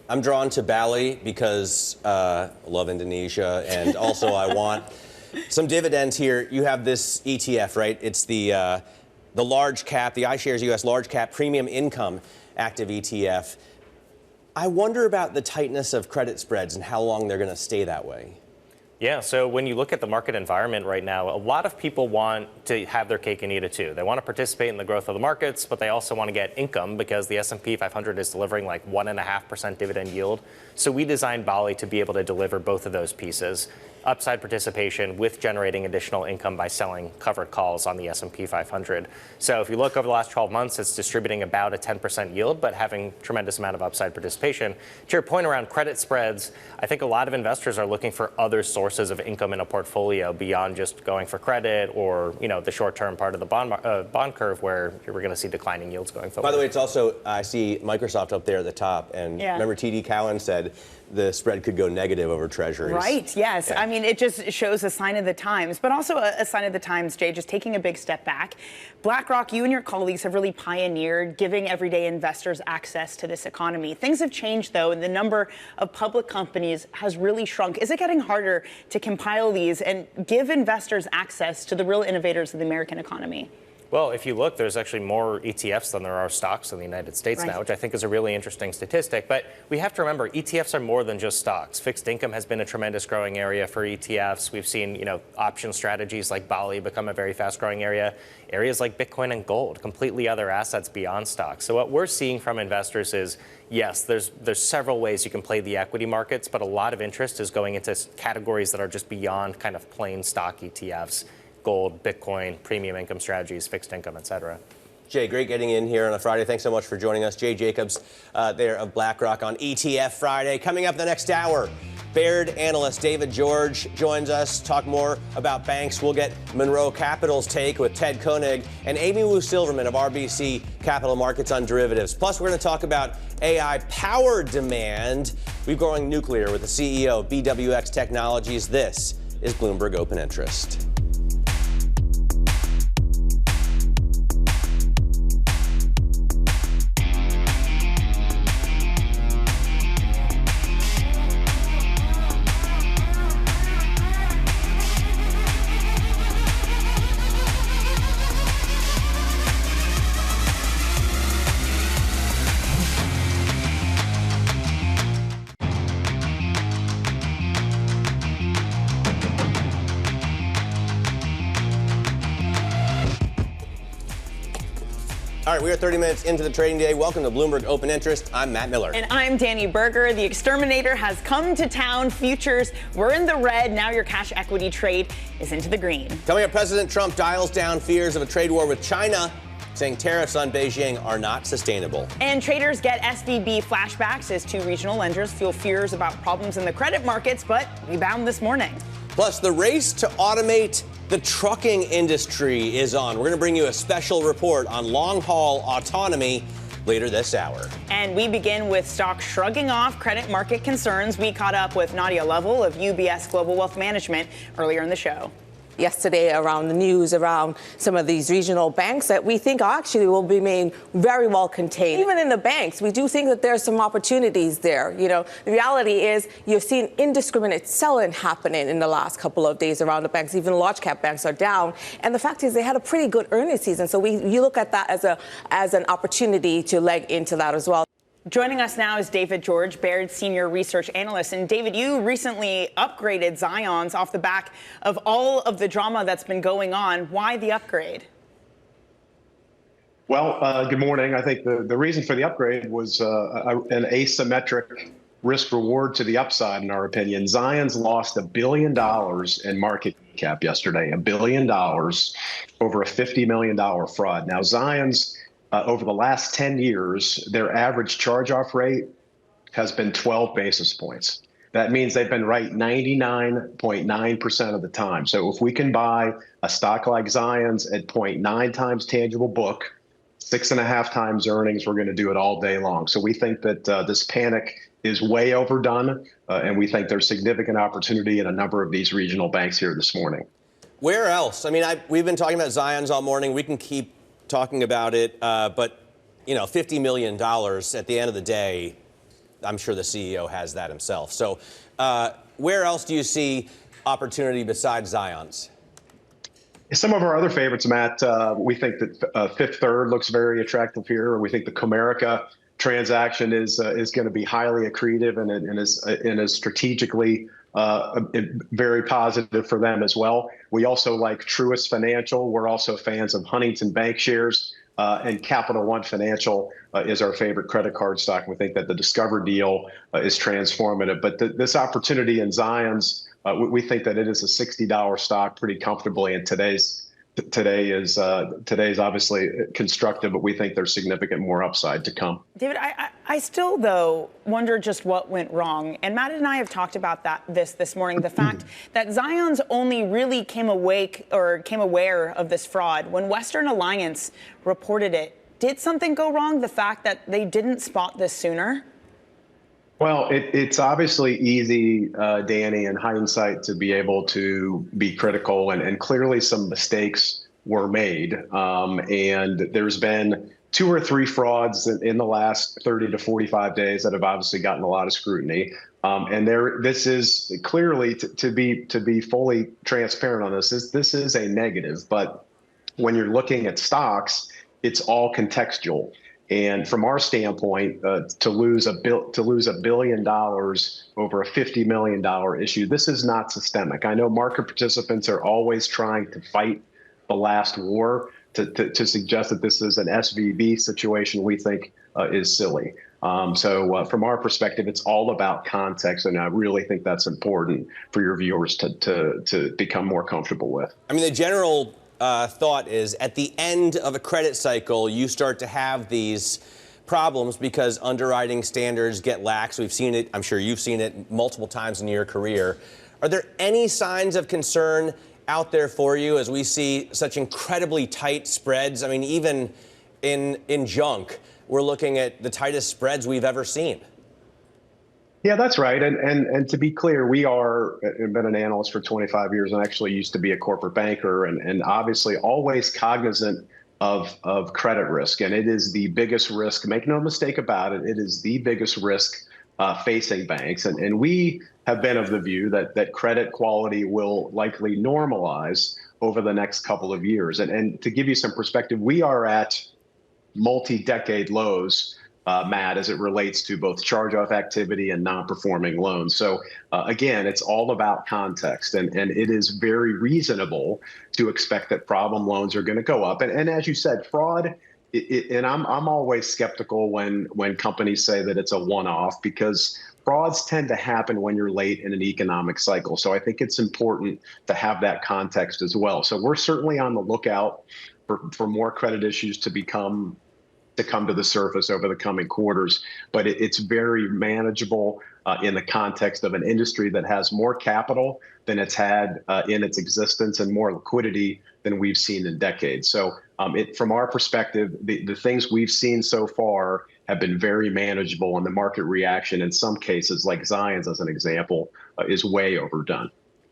I'm drawn to Bali because I love Indonesia, and also I want some dividends here. You have this ETF, right? It's the large cap, the iShares US large cap premium income active ETF. I wonder about the tightness of credit spreads and how long they're going to stay that way. Yeah, so when you look at the market environment right now, a lot of people want to have their cake and eat it too. They want to participate in the growth of the markets, but they also want to get income because the S&P 500 is delivering like 1.5% dividend yield. So we designed Bali to be able to deliver both of those pieces. Upside participation with generating additional income by selling covered calls on the S&P 500. So if you look over the last 12 months, it's distributing about a 10% yield, but having tremendous amount of upside participation. To your point around credit spreads, I think a lot of investors are looking for other sources of income in a portfolio beyond just going for credit or, you know, the short-term part of the bond curve where we're going to see declining yields going forward. By the way, it's also, I see Microsoft up there at the top, and remember T.D. Cowen said the spread could go negative over treasuries. Right, yes. Yeah. I mean, it just shows a sign of the times, but also a sign of the times, Jay, just taking a big step back. BlackRock, you and your colleagues have really pioneered giving everyday investors access to this economy. Things have changed, though, and the number of public companies has really shrunk. Is it getting harder to compile these and give investors access to the real innovators of the American economy? Well, if you look, there's actually more ETFs than there are stocks in the United States now, which I think is a really interesting statistic. But we have to remember, ETFs are more than just stocks. Fixed income has been a tremendous growing area for ETFs. We've seen, you know, option strategies like Bali become a very fast growing area. Areas like Bitcoin and gold, completely other assets beyond stocks. So what we're seeing from investors is, yes, there's several ways you can play the equity markets, but a lot of interest is going into categories that are just beyond kind of plain stock ETFs. Gold, Bitcoin, premium income strategies, fixed income, et cetera. Jay, great getting in here on a Friday. Thanks so much for joining us. Jay Jacobs there of BlackRock on ETF Friday. Coming up the next hour, Baird analyst David George joins us. Talk more about banks. We'll get Monroe Capital's take with Ted Koenig and Amy Wu Silverman of RBC Capital Markets on derivatives. Plus, we're going to talk about AI power demand. We're growing nuclear with the CEO of BWX Technologies. This is Bloomberg Open Interest. right, we are 30 minutes into the trading day. Welcome to Bloomberg Open Interest. I'm Matt Miller. And I'm Dani Berger. The exterminator has come to town. Futures were in the red. Now your cash equity trade is into the green. Coming up, President Trump dials down fears of a trade war with China, saying tariffs on Beijing are not sustainable. And traders get SVB flashbacks as two regional lenders fuel fears about problems in the credit markets, but rebound this morning. Plus, the race to automate the trucking industry is on. We're going to bring you a special report on long-haul autonomy later this hour. And we begin with stocks shrugging off credit market concerns. We caught up with Nadia Lovell of UBS Global Wealth Management earlier in the show. Yesterday around the news around some of these regional banks that we think actually will remain very well contained. Even in the banks, we do think that there's some opportunities there. You know, the reality is you've seen indiscriminate selling happening in the last couple of days around the banks. Even large cap banks are down. And the fact is they had a pretty good earnings season. So you look at that as an opportunity to leg into that as well. Joining us now is David George, Baird Senior Research Analyst. And David, you recently upgraded Zions off the back of all of the drama that's been going on. Why the upgrade? Well, good morning. I think the reason for the upgrade was an asymmetric risk reward to the upside, in our opinion. Zions lost $1 billion in market cap yesterday, $1 billion over a $50 million fraud. Now, Zions, over the last 10 years, their average charge-off rate has been 12 basis points. That means they've been right 99.9% of the time. So if we can buy a stock like Zions at 0.9 times tangible book, 6.5 times earnings, we're going to do it all day long. So we think that this panic is way overdone, and we think there's significant opportunity in a number of these regional banks here this morning. Where else? I mean, we've been talking about Zions all morning. We can keep talking about it, but, you know, $50 million at the end of the day, I'm sure the CEO has that himself. So where else do you see opportunity besides Zions? Some of our other favorites, Matt, we think that Fifth Third looks very attractive here. We think the Comerica transaction is going to be highly accretive and is strategically very positive for them as well. We also like Truist Financial. We're also fans of Huntington Bank shares, and Capital One Financial is our favorite credit card stock. We think that the Discover deal is transformative. But this opportunity in Zions, we think that it is a $60 stock pretty comfortably. And today is obviously constructive, but we think there's significant more upside to come. David, I still, though, wonder just what went wrong. And Matt and I have talked about this morning, the fact that Zions only really came aware of this fraud when Western Alliance reported it. Did something go wrong? The fact that they didn't spot this sooner? Well, it's obviously easy, Dani, in hindsight, to be able to be critical, and clearly some mistakes were made. And there's been 2 or 3 frauds in the last 30 to 45 days that have obviously gotten a lot of scrutiny. And this is clearly, to be fully transparent on this is a negative. But when you're looking at stocks, it's all contextual. And from our standpoint, to lose $1 billion over a $50 million issue, this is not systemic. I know market participants are always trying to fight the last war. To suggest that this is an SVB situation, we think is silly. So from our perspective, it's all about context, and I really think that's important for your viewers to become more comfortable with. I mean, the general thought is at the end of a credit cycle, you start to have these problems because underwriting standards get lax. We've seen it. I'm sure you've seen it multiple times in your career. Are there any signs of concern out there for you as we see such incredibly tight spreads? I mean, even in junk, we're looking at the tightest spreads we've ever seen. Yeah, that's right. And to be clear, I've been an analyst for 25 years and actually used to be a corporate banker, and obviously always cognizant of credit risk. And it is the biggest risk. Make no mistake about it. It is the biggest risk facing banks. And we have been of the view that credit quality will likely normalize over the next couple of years. And to give you some perspective, we are at multi-decade lows, Matt, as it relates to both charge-off activity and non-performing loans. So again, it's all about context, and it is very reasonable to expect that problem loans are going to go up. And as you said, fraud and I'm always skeptical when companies say that it's a one-off, because frauds tend to happen when you're late in an economic cycle. So I think it's important to have that context as well. So we're certainly on the lookout for more credit issues to come to the surface over the coming quarters, but it's very manageable in the context of an industry that has more capital than it's had in its existence and more liquidity than we've seen in decades. So from our perspective, the things we've seen so far have been very manageable, and the market reaction in some cases, like Zion's as an example, is way overdone.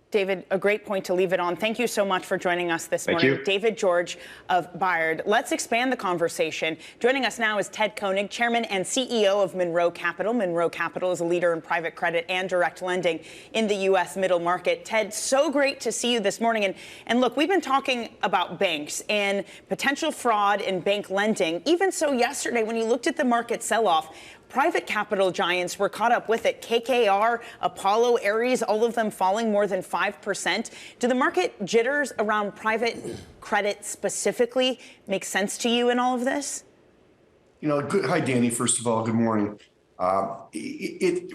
David, a great point to leave it on. Thank you so much for joining us this morning. Thank you. David George of Bayard. Let's expand the conversation. Joining us now is Ted Koenig, Chairman and CEO of Monroe Capital. Monroe Capital is a leader in private credit and direct lending in the U.S. middle market. Ted, so great to see you this morning. And look, we've been talking about banks and potential fraud in bank lending. Even so, yesterday, when you looked at the market sell-off, private capital giants were caught up with it. KKR, Apollo, Ares, all of them falling more than 5%. Do the market jitters around private credit specifically make sense to you in all of this? Hi, Dani. First of all, good morning.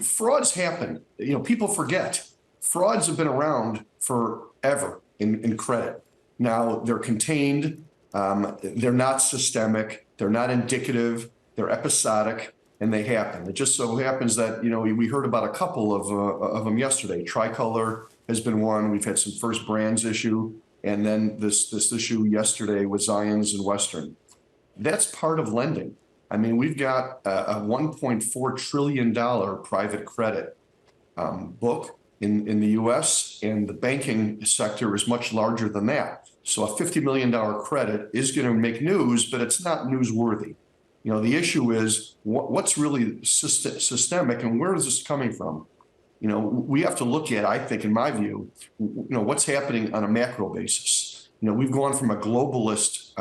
Frauds happen. People forget. Frauds have been around forever in credit. Now, they're contained. They're not systemic. They're not indicative. They're episodic. And they happen. It just so happens that, we heard about a couple of them yesterday. Tricolor has been one. We've had some First Brands issue. And then this issue yesterday with Zions and Western. That's part of lending. I mean, we've got a $1.4 trillion private credit book in the U.S., and the banking sector is much larger than that. So a $50 million credit is going to make news, but it's not newsworthy. The issue is what's really systemic, and where is this coming from? We have to look at, I think, in my view, what's happening on a macro basis. We've gone from a globalist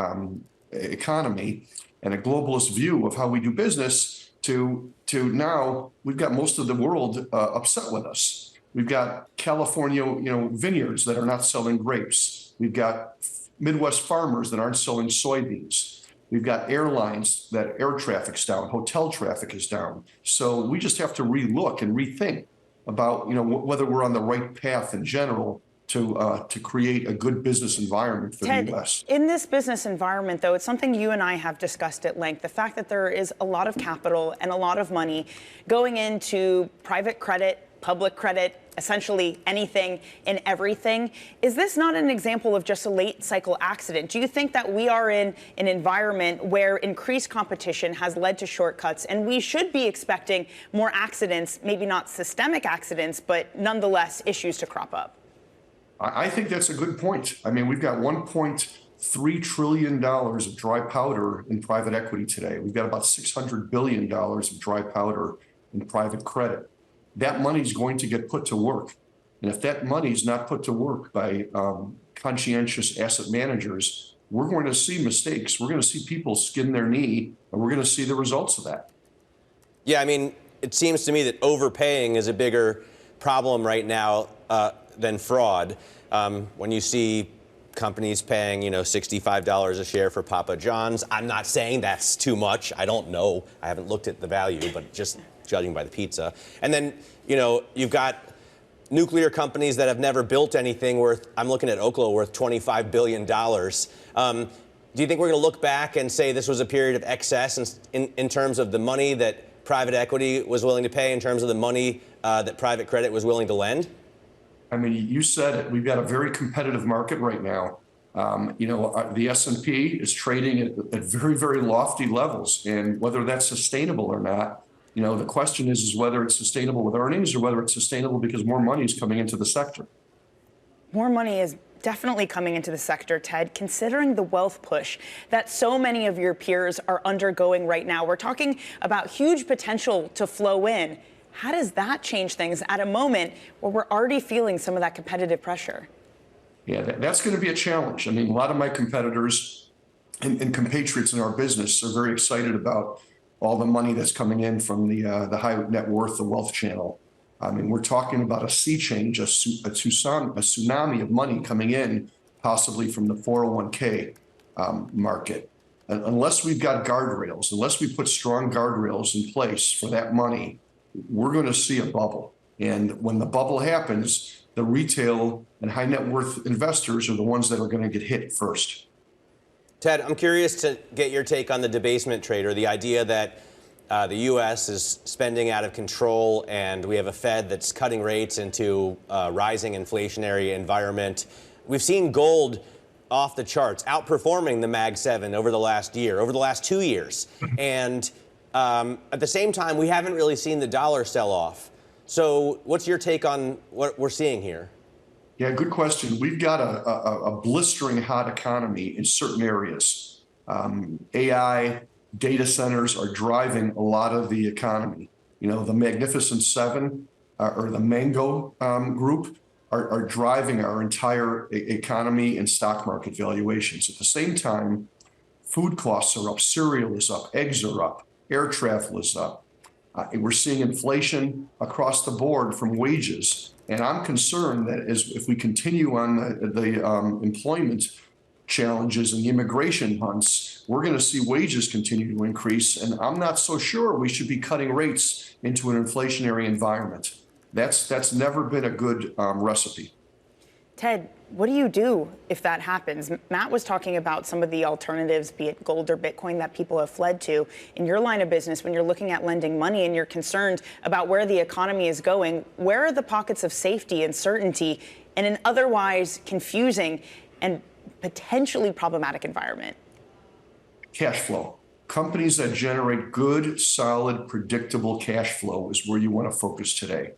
economy and a globalist view of how we do business to now we've got most of the world upset with us. We've got California, vineyards that are not selling grapes. We've got Midwest farmers that aren't selling soybeans. We've got airlines that air traffic's down, hotel traffic is down. So we just have to relook and rethink about, whether we're on the right path in general to create a good business environment for the U.S. In this business environment, though, it's something you and I have discussed at length. The fact that there is a lot of capital and a lot of money going into private credit, public credit, essentially anything and everything. Is this not an example of just a late cycle accident? Do you think that we are in an environment where increased competition has led to shortcuts, and we should be expecting more accidents, maybe not systemic accidents, but nonetheless issues to crop up? I think that's a good point. I mean, we've got $1.3 trillion of dry powder in private equity today. We've got about $600 billion of dry powder in private credit. That money is going to get put to work. And if that money is not put to work by conscientious asset managers, we're going to see mistakes. We're going to see people skin their knee, and we're going to see the results of that. Yeah, I mean, it seems to me that overpaying is a bigger problem right now than fraud. When you see companies paying, $65 a share for Papa John's, I'm not saying that's too much. I don't know. I haven't looked at the value, but just judging by the pizza. And then, you've got nuclear companies that have never built anything worth, I'm looking at Oklo, worth $25 billion. Do you think we're going to look back and say this was a period of excess in terms of the money that private equity was willing to pay, in terms of the money that private credit was willing to lend? I mean, you said it. We've got a very competitive market right now. The S&P is trading at very, very lofty levels, and whether that's sustainable or not, the question is whether it's sustainable with earnings or whether it's sustainable because more money is coming into the sector. More money is definitely coming into the sector, Ted, considering the wealth push that so many of your peers are undergoing right now. We're talking about huge potential to flow in. How does that change things at a moment where we're already feeling some of that competitive pressure? Yeah, that's going to be a challenge. I mean, a lot of my competitors and compatriots in our business are very excited about all the money that's coming in from the high net worth, the wealth channel. I mean, we're talking about a sea change, a tsunami of money coming in, possibly from the 401k market. unless we've got guardrails, unless we put strong guardrails in place for that money, we're going to see a bubble. And when the bubble happens, the retail and high net worth investors are the ones that are going to get hit first. Ted, I'm curious to get your take on the debasement trade, or the idea that the U.S. is spending out of control and we have a Fed that's cutting rates into a rising inflationary environment. We've seen gold off the charts, outperforming the Mag 7 over the last year, over the last 2 years. And at the same time, we haven't really seen the dollar sell off. So what's your take on what we're seeing here? Yeah, good question. We've got a blistering hot economy in certain areas. AI, data centers are driving a lot of the economy. You know, the Magnificent Seven or the Mango group are driving our entire economy and stock market valuations. At the same time, food costs are up, cereal is up, eggs are up, air travel is up. We're seeing inflation across the board from wages. And I'm concerned that if we continue on the employment challenges and the immigration hunts, we're going to see wages continue to increase. And I'm not so sure we should be cutting rates into an inflationary environment. That's never been a good recipe. Ted, what do you do if that happens? Matt was talking about some of the alternatives, be it gold or Bitcoin, that people have fled to. In your line of business, when you're looking at lending money and you're concerned about where the economy is going, where are the pockets of safety and certainty in an otherwise confusing and potentially problematic environment? Cash flow. Companies that generate good, solid, predictable cash flow is where you want to focus today.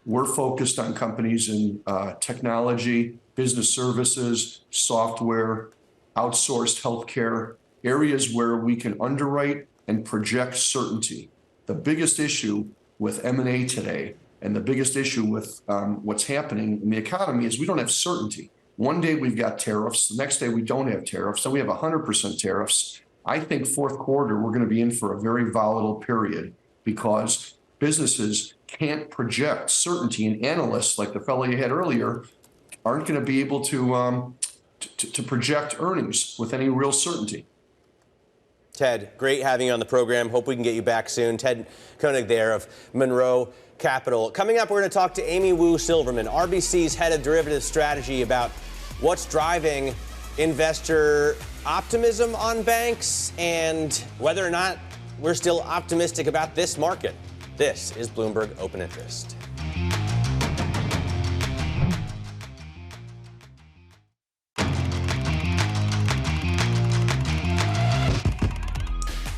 We're focused on companies in technology, business services, software, outsourced healthcare, areas where we can underwrite and project certainty. The biggest issue with M&A today, and the biggest issue with what's happening in the economy, is we don't have certainty. One day we've got tariffs, the next day we don't have tariffs, so we have 100% tariffs. I think fourth quarter we're going to be in for a very volatile period because businesses can't project certainty, and analysts like the fellow you had earlier aren't going to be able to project earnings with any real certainty. Ted, great having you on the program. Hope we can get you back soon. Ted Koenig there of Monroe Capital. Coming up, we're going to talk to Amy Wu Silverman, RBC's head of derivative strategy, about what's driving investor optimism on banks and whether or not we're still optimistic about this market. This is Bloomberg Open Interest.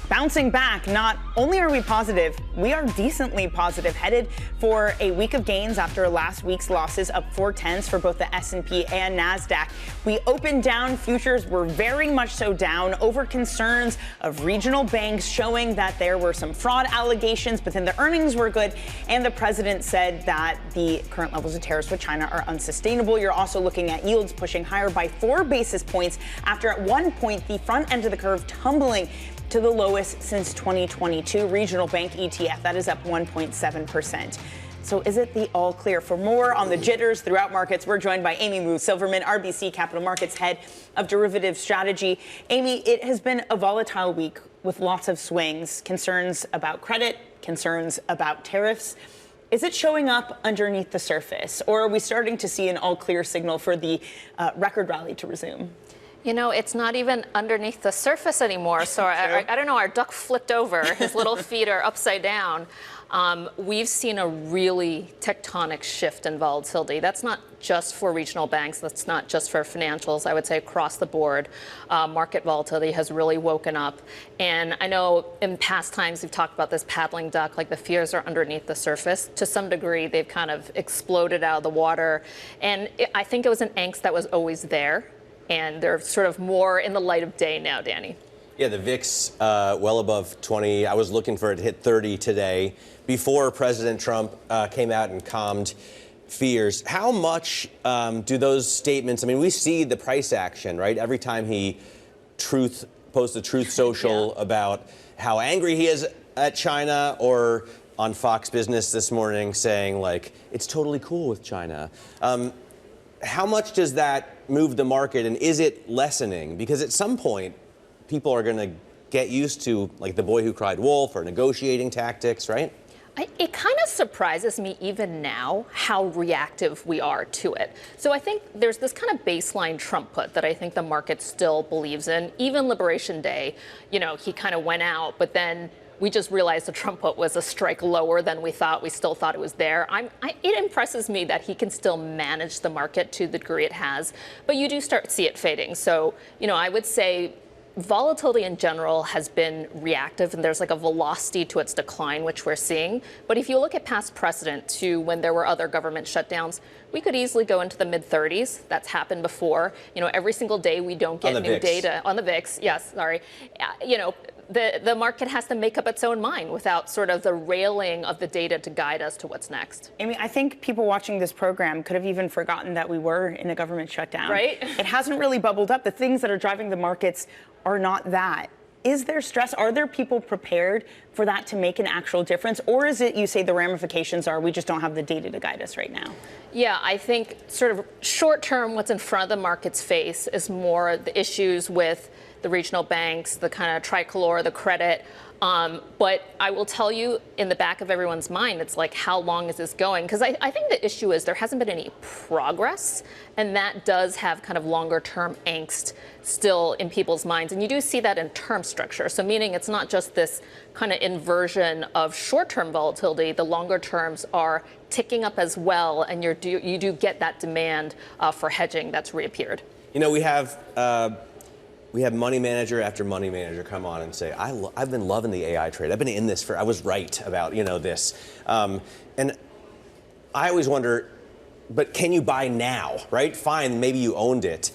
Bouncing back, not only are we positive, we are decently positive, headed for a week of gains after last week's losses, up 0.4 for both the S&P and NASDAQ. We opened down, futures were very much so down over concerns of regional banks showing that there were some fraud allegations, but then the earnings were good, and the president said that the current levels of tariffs with China are unsustainable. You're also looking at yields pushing higher by 4 basis points after at one point the front end of the curve tumbling to the lowest since 2022. Regional bank ETF, that is up 1.7%. So is it the all clear? For more on the jitters throughout markets, we're joined by Amy Wu Silverman, RBC Capital Markets head of derivative strategy. Amy, it has been a volatile week with lots of swings, concerns about credit, concerns about tariffs. Is it showing up underneath the surface, or are we starting to see an all clear signal for the record rally to resume? You know, it's not even underneath the surface anymore. So I don't know, our duck flipped over. His little feet are upside down. We've seen a really tectonic shift in volatility. That's not just for regional banks. That's not just for financials. I would say across the board, market volatility has really woken up. And I know in past times we've talked about this paddling duck, like the fears are underneath the surface. To some degree, they've kind of exploded out of the water. And I think it was an angst that was always there. And they're sort of more in the light of day now, Dani. Yeah, the VIX well above 20. I was looking for it to hit 30 today before President Trump came out and calmed fears. How much do those statements, I mean, we see the price action, right? Every time he posts a Truth Social about how angry he is at China, or on Fox Business this morning saying, like, it's totally cool with China. How much does that move the market, and is it lessening? Because at some point, people are going to get used to, like the boy who cried wolf or negotiating tactics, right? It kind of surprises me even now how reactive we are to it. So I think there's this kind of baseline Trump put that I think the market still believes in. Even Liberation Day, you know, he kind of went out, but then we just realized the Trump put was a strike lower than we thought. We still thought it was there. It impresses me that he can still manage the market to the degree it has, but you do start to see it fading. So, you know, I would say volatility in general has been reactive, and there's like a velocity to its decline, which we're seeing. But if you look at past precedent to when there were other government shutdowns, we could easily go into the mid-30s. That's happened before. You know, every single day we don't get new data on the VIX. Yes, sorry. You know, the market has to make up its own mind without sort of the railing of the data to guide us to what's next. Amy, I think people watching this program could have even forgotten that we were in a government shutdown. Right? It hasn't really bubbled up. The things that are driving the markets are not that. Is there stress? Are there people prepared for that to make an actual difference? Or is it, you say the ramifications are, we just don't have the data to guide us right now? Yeah, I think sort of short term, what's in front of the market's face is more the issues with the regional banks, the kind of tricolor, the credit. But I will tell you, in the back of everyone's mind, it's like, how long is this going? Because I think the issue is there hasn't been any progress, and that does have kind of longer term angst still in people's minds. And you do see that in term structure. So meaning it's not just this kind of inversion of short term volatility, the longer terms are ticking up as well, and you do get that demand for hedging that's reappeared. You know, we have money manager after money manager come on and say, I've been loving the AI trade. I've been in this I was right about, you know, this. And I always wonder, but can you buy now, right? Fine, maybe you owned it.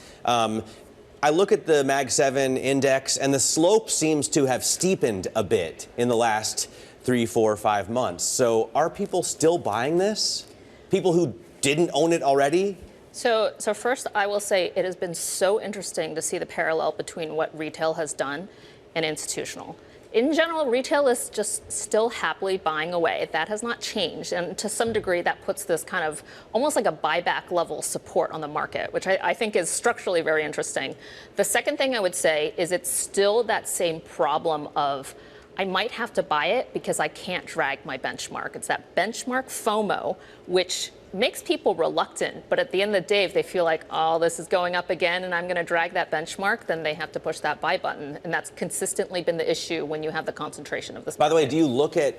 I look at the Mag 7 index, and the slope seems to have steepened a bit in the last 3, 4, 5 months. So are people still buying this? People who didn't own it already? So first, I will say it has been so interesting to see the parallel between what retail has done and institutional. In general, retail is just still happily buying away. That has not changed. And to some degree, that puts this kind of almost like a buyback level support on the market, which I think is structurally very interesting. The second thing I would say is it's still that same problem of I might have to buy it because I can't drag my benchmark. It's that benchmark FOMO, which makes people reluctant, but at the end of the day, if they feel like, oh, this is going up again and I'm going to drag that benchmark, then they have to push that buy button. And that's consistently been the issue when you have the concentration of this market. By the way, do you look at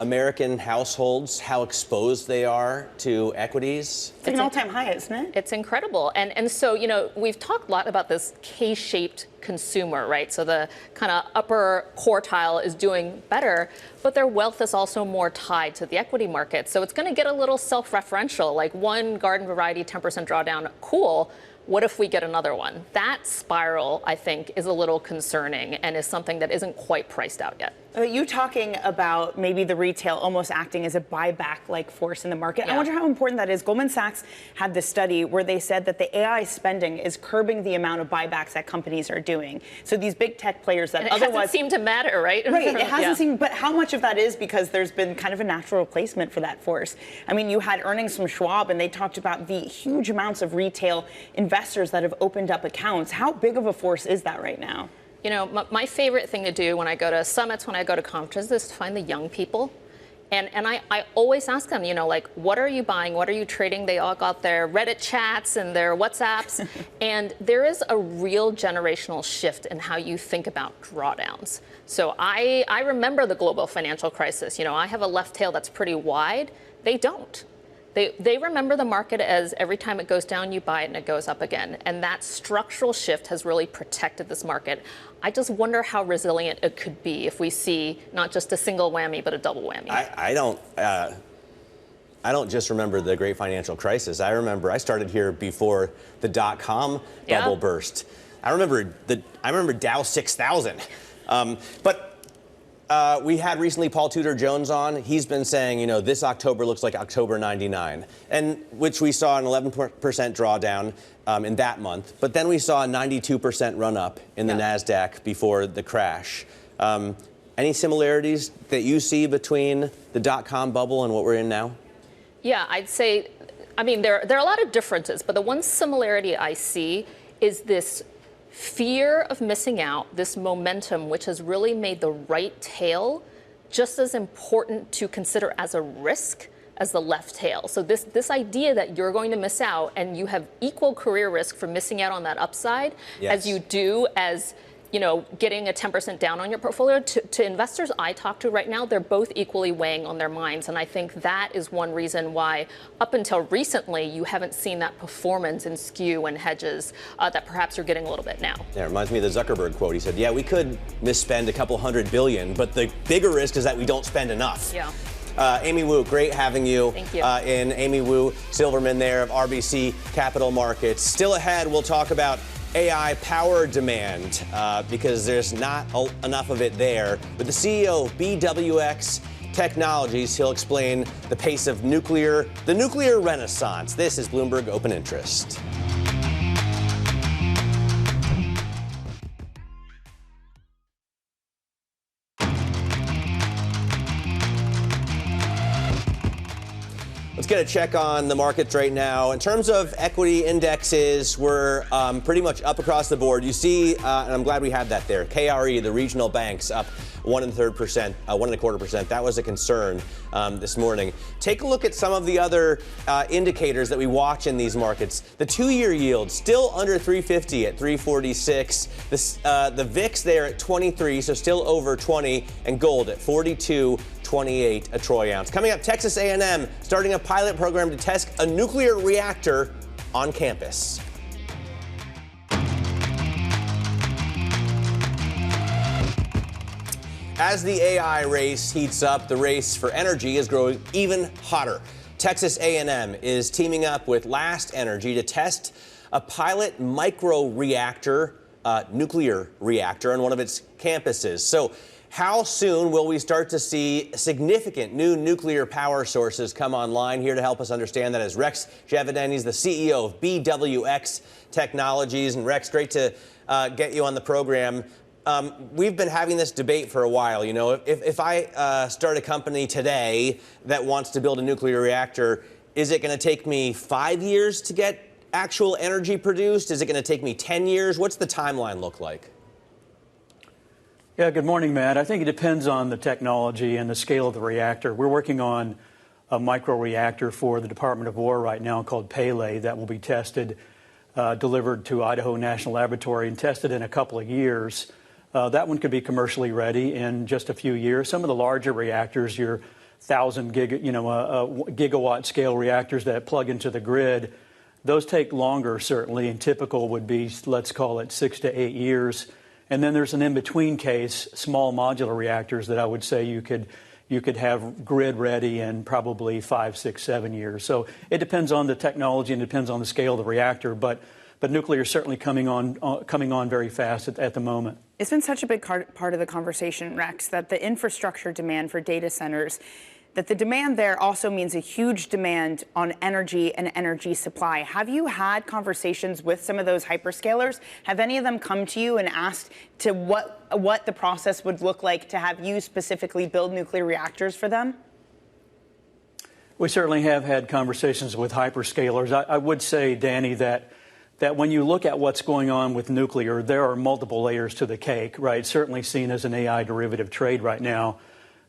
American households, how exposed they are to equities? It's an all-time high, isn't it? It's incredible. And so, you know, we've talked a lot about this K-shaped consumer, right? So the kind of upper quartile is doing better, but their wealth is also more tied to the equity market. So it's going to get a little self-referential, like one garden variety 10% drawdown, cool. What if we get another one? That spiral, I think, is a little concerning and is something that isn't quite priced out yet. You talking about maybe the retail almost acting as a buyback-like force in the market. Yeah. I wonder how important that is. Goldman Sachs had this study where they said that the AI spending is curbing the amount of buybacks that companies are doing. So these big tech players that otherwise hasn't seemed to matter, right? Right, it hasn't seemed, but how much of that is because there's been kind of a natural replacement for that force? I mean, you had earnings from Schwab, and they talked about the huge amounts of retail investors that have opened up accounts. How big of a force is that right now? You know, my favorite thing to do when I go to summits, when I go to conferences, is to find the young people. And I always ask them, you know, like, what are you buying? What are you trading? They all got their Reddit chats and their WhatsApps. And there is a real generational shift in how you think about drawdowns. So I remember the global financial crisis. You know, I have a left tail that's pretty wide. They don't. They remember the market as every time it goes down, you buy it and it goes up again. And that structural shift has really protected this market. I just wonder how resilient it could be if we see not just a single whammy, but a double whammy. I don't just remember the great financial crisis. I remember I started here before the .com bubble burst. I remember Dow 6000. We had recently Paul Tudor Jones on. He's been saying, you know, this October looks like October '99, and which we saw an 11% drawdown in that month. But then we saw a 92% run up in the NASDAQ before the crash. Any similarities that you see between the .com bubble and what we're in now? Yeah, I'd say, I mean, there are a lot of differences, but the one similarity I see is this fear of missing out, this momentum, which has really made the right tail just as important to consider as a risk as the left tail. So this idea that you're going to miss out and you have equal career risk for missing out on that upside as you do as getting a 10% down on your portfolio, to investors I talk to right now, they're both equally weighing on their minds. And I think that is one reason why up until recently, you haven't seen that performance in skew and hedges that perhaps you're getting a little bit now. Yeah, it reminds me of the Zuckerberg quote. He said, yeah, we could misspend a couple $100 billion, but the bigger risk is that we don't spend enough. Yeah. Amy Wu, great having you. Thank you. In Amy Wu Silverman there of RBC Capital Markets. Still ahead, we'll talk about AI power demand because there's not enough of it there. With the CEO of BWX Technologies, he'll explain the pace of the nuclear renaissance. This is Bloomberg Open Interest. Let's get a check on the markets right now. In terms of equity indexes, we're pretty much up across the board. You see, and I'm glad we had that there, KRE, the regional banks, up 1.25%. That was a concern this morning. Take a look at some of the other indicators that we watch in these markets. The 2-year yield still under 350 at 346. The VIX there at 23, so still over 20, and gold at 42.28 a troy ounce. Coming up, Texas A&M starting a pilot program to test a nuclear reactor on campus. As the AI race heats up, the race for energy is growing even hotter. Texas A&M is teaming up with Last Energy to test a pilot micro-reactor, nuclear reactor on one of its campuses. So how soon will we start to see significant new nuclear power sources come online? Here to help us understand that is Rex Javedan. He's the CEO of BWX Technologies. And Rex, great to get you on the program. We've been having this debate for a while. You know, if I start a company today that wants to build a nuclear reactor, is it going to take me 5 years to get actual energy produced? Is it going to take me 10 years? What's the timeline look like? Yeah, good morning, Matt. I think it depends on the technology and the scale of the reactor. We're working on a micro-reactor for the Department of War right now called Pele that will be tested, delivered to Idaho National Laboratory and tested in a couple of years. That one could be commercially ready in just a few years. Some of the larger reactors, your 1,000 gigawatt scale reactors that plug into the grid, those take longer, certainly, and typical would be, let's call it 6 to 8 years. And then there's an in-between case, small modular reactors that I would say you could have grid ready in probably 5, 6, 7 years. So it depends on the technology and depends on the scale of the reactor, but nuclear is certainly coming on very fast at the moment. It's been such a big part of the conversation, Rex, that the infrastructure demand for data centers, that the demand there also means a huge demand on energy and energy supply. Have you had conversations with some of those hyperscalers? Have any of them come to you and asked to what the process would look like to have you specifically build nuclear reactors for them? We certainly have had conversations with hyperscalers. I would say, Dani, that when you look at what's going on with nuclear, there are multiple layers to the cake, right? Certainly seen as an AI derivative trade right now.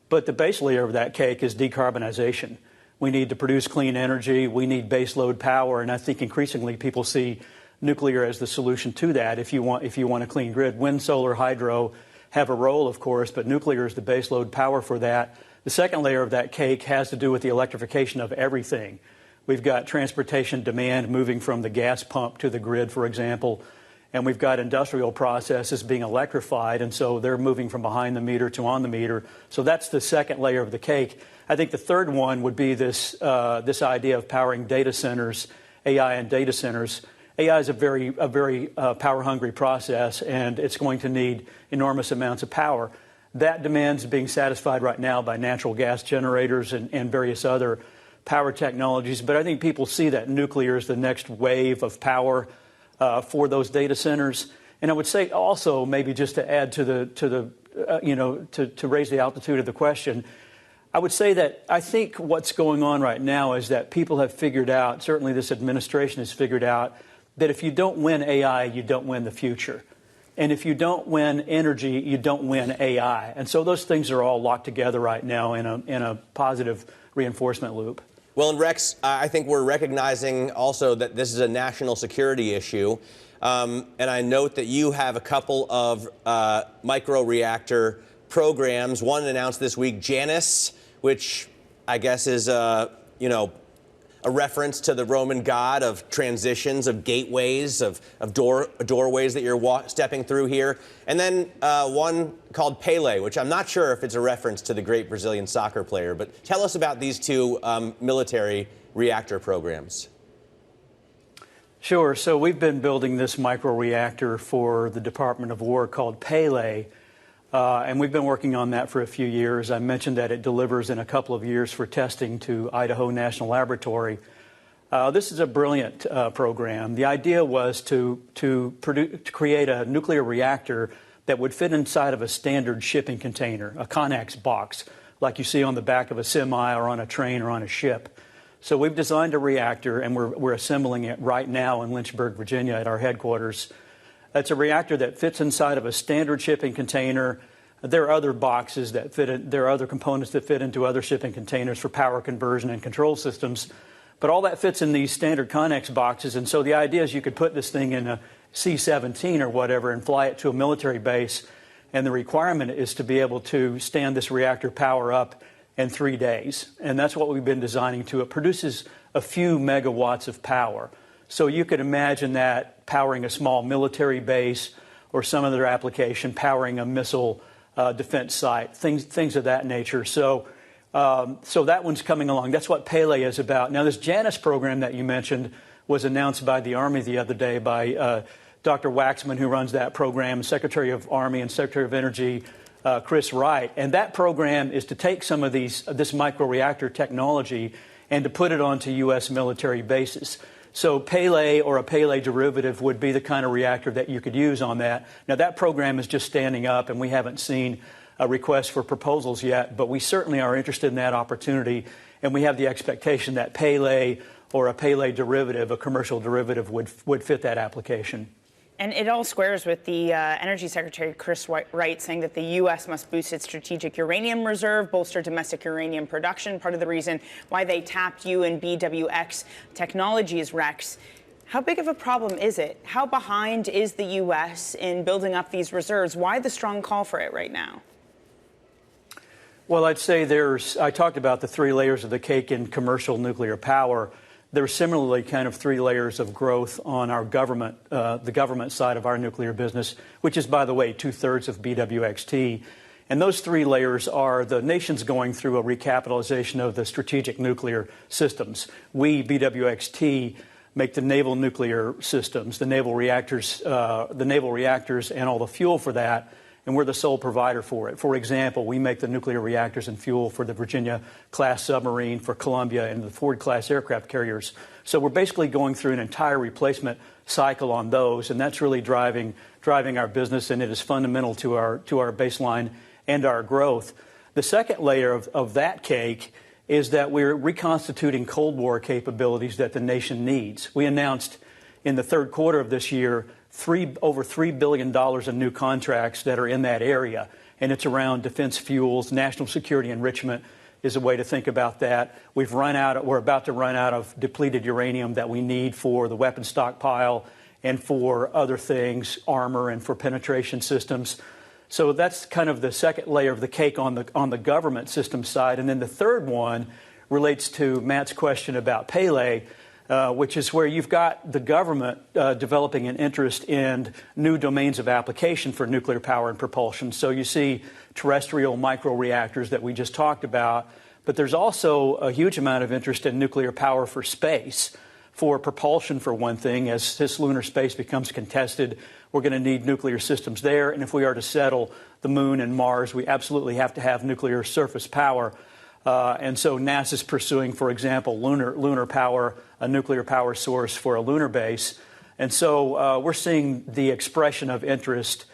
But the base layer of that cake is decarbonization. We need to produce clean energy. We need baseload power. And I think increasingly people see nuclear as the solution to that if you want a clean grid. Wind, solar, hydro have a role, of course, but nuclear is the baseload power for that. The second layer of that cake has to do with the electrification of everything. We've got transportation demand moving from the gas pump to the grid, for example, and we've got industrial processes being electrified, and so they're moving from behind the meter to on the meter. So that's the second layer of the cake. I think the third one would be this idea of powering data centers, AI and data centers. AI is a very power-hungry process, and it's going to need enormous amounts of power. That demand is being satisfied right now by natural gas generators and various other power technologies. But I think people see that nuclear is the next wave of power for those data centers. And I would say also, maybe just to add to raise the altitude of the question, I would say that I think what's going on right now is that people have figured out, certainly this administration has figured out, that if you don't win AI, you don't win the future. And if you don't win energy, you don't win AI. And so those things are all locked together right now in a positive reinforcement loop. Well, and Rex, I think we're recognizing also that this is a national security issue. And I note that you have a couple of microreactor programs. One announced this week, Janus, which I guess is, a reference to the Roman god of transitions, of gateways, of doorways that you're stepping through here. And then one called Pele, which I'm not sure if it's a reference to the great Brazilian soccer player. But tell us about these two military reactor programs. Sure. So we've been building this microreactor for the Department of War called Pele. And we've been working on that for a few years. I mentioned that it delivers in a couple of years for testing to Idaho National Laboratory. This is a brilliant program. The idea was to create a nuclear reactor that would fit inside of a standard shipping container, a Connex box, like you see on the back of a semi or on a train or on a ship. So we've designed a reactor, and we're assembling it right now in Lynchburg, Virginia, at our headquarters. It's a reactor that fits inside of a standard shipping container. There are other boxes that fit in, there are other components that fit into other shipping containers for power conversion and control systems. But all that fits in these standard Connex boxes. And so the idea is you could put this thing in a C-17 or whatever and fly it to a military base. And the requirement is to be able to stand this reactor power up in 3 days. And that's what we've been designing to. It produces a few megawatts of power. So you could imagine that powering a small military base or some other application, powering a missile defense site, things of that nature. So that one's coming along. That's what Pele is about. Now, this Janus program that you mentioned was announced by the Army the other day by Dr. Waxman, who runs that program, Secretary of Army and Secretary of Energy Chris Wright. And that program is to take some of this microreactor technology and to put it onto U.S. military bases. So Pele or a Pele derivative would be the kind of reactor that you could use on that. Now, that program is just standing up, and we haven't seen a request for proposals yet, but we certainly are interested in that opportunity, and we have the expectation that Pele or a Pele derivative, a commercial derivative, would fit that application. And it all squares with the Energy Secretary Chris Wright saying that the U.S. must boost its strategic uranium reserve, bolster domestic uranium production. Part of the reason why they tapped you and BWX Technologies, Rex. How big of a problem is it? How behind is the U.S. in building up these reserves? Why the strong call for it right now? Well, I'd say I talked about the 3 layers of the cake in commercial nuclear power. There's similarly kind of 3 layers of growth on our government, the government side of our nuclear business, which is, by the way, 2/3 of BWXT. And those 3 layers are the nation's going through a recapitalization of the strategic nuclear systems. We, BWXT, make the naval nuclear systems, the naval reactors, and all the fuel for that. And we're the sole provider for it. For example, we make the nuclear reactors and fuel for the Virginia-class submarine, for Columbia, and the Ford-class aircraft carriers. So we're basically going through an entire replacement cycle on those, and that's really driving our business, and it is fundamental to our baseline and our growth. The second layer of that cake is that we're reconstituting Cold War capabilities that the nation needs. We announced in the third quarter of this year over $3 billion in new contracts that are in that area. And it's around defense fuels. National security enrichment is a way to think about that. We're about to run out of depleted uranium that we need for the weapon stockpile and for other things, armor and for penetration systems. So that's kind of the second layer of the cake on the government system side. And then the third one relates to Matt's question about Pele, which is where you've got the government developing an interest in new domains of application for nuclear power and propulsion. So you see terrestrial microreactors that we just talked about, but there's also a huge amount of interest in nuclear power for space, for propulsion for one thing. As this lunar space becomes contested, we're going to need nuclear systems there. And if we are to settle the moon and Mars, we absolutely have to have nuclear surface power. And so NASA's pursuing, for example, lunar power, a nuclear power source for a lunar base. And so we're seeing the expressions of interest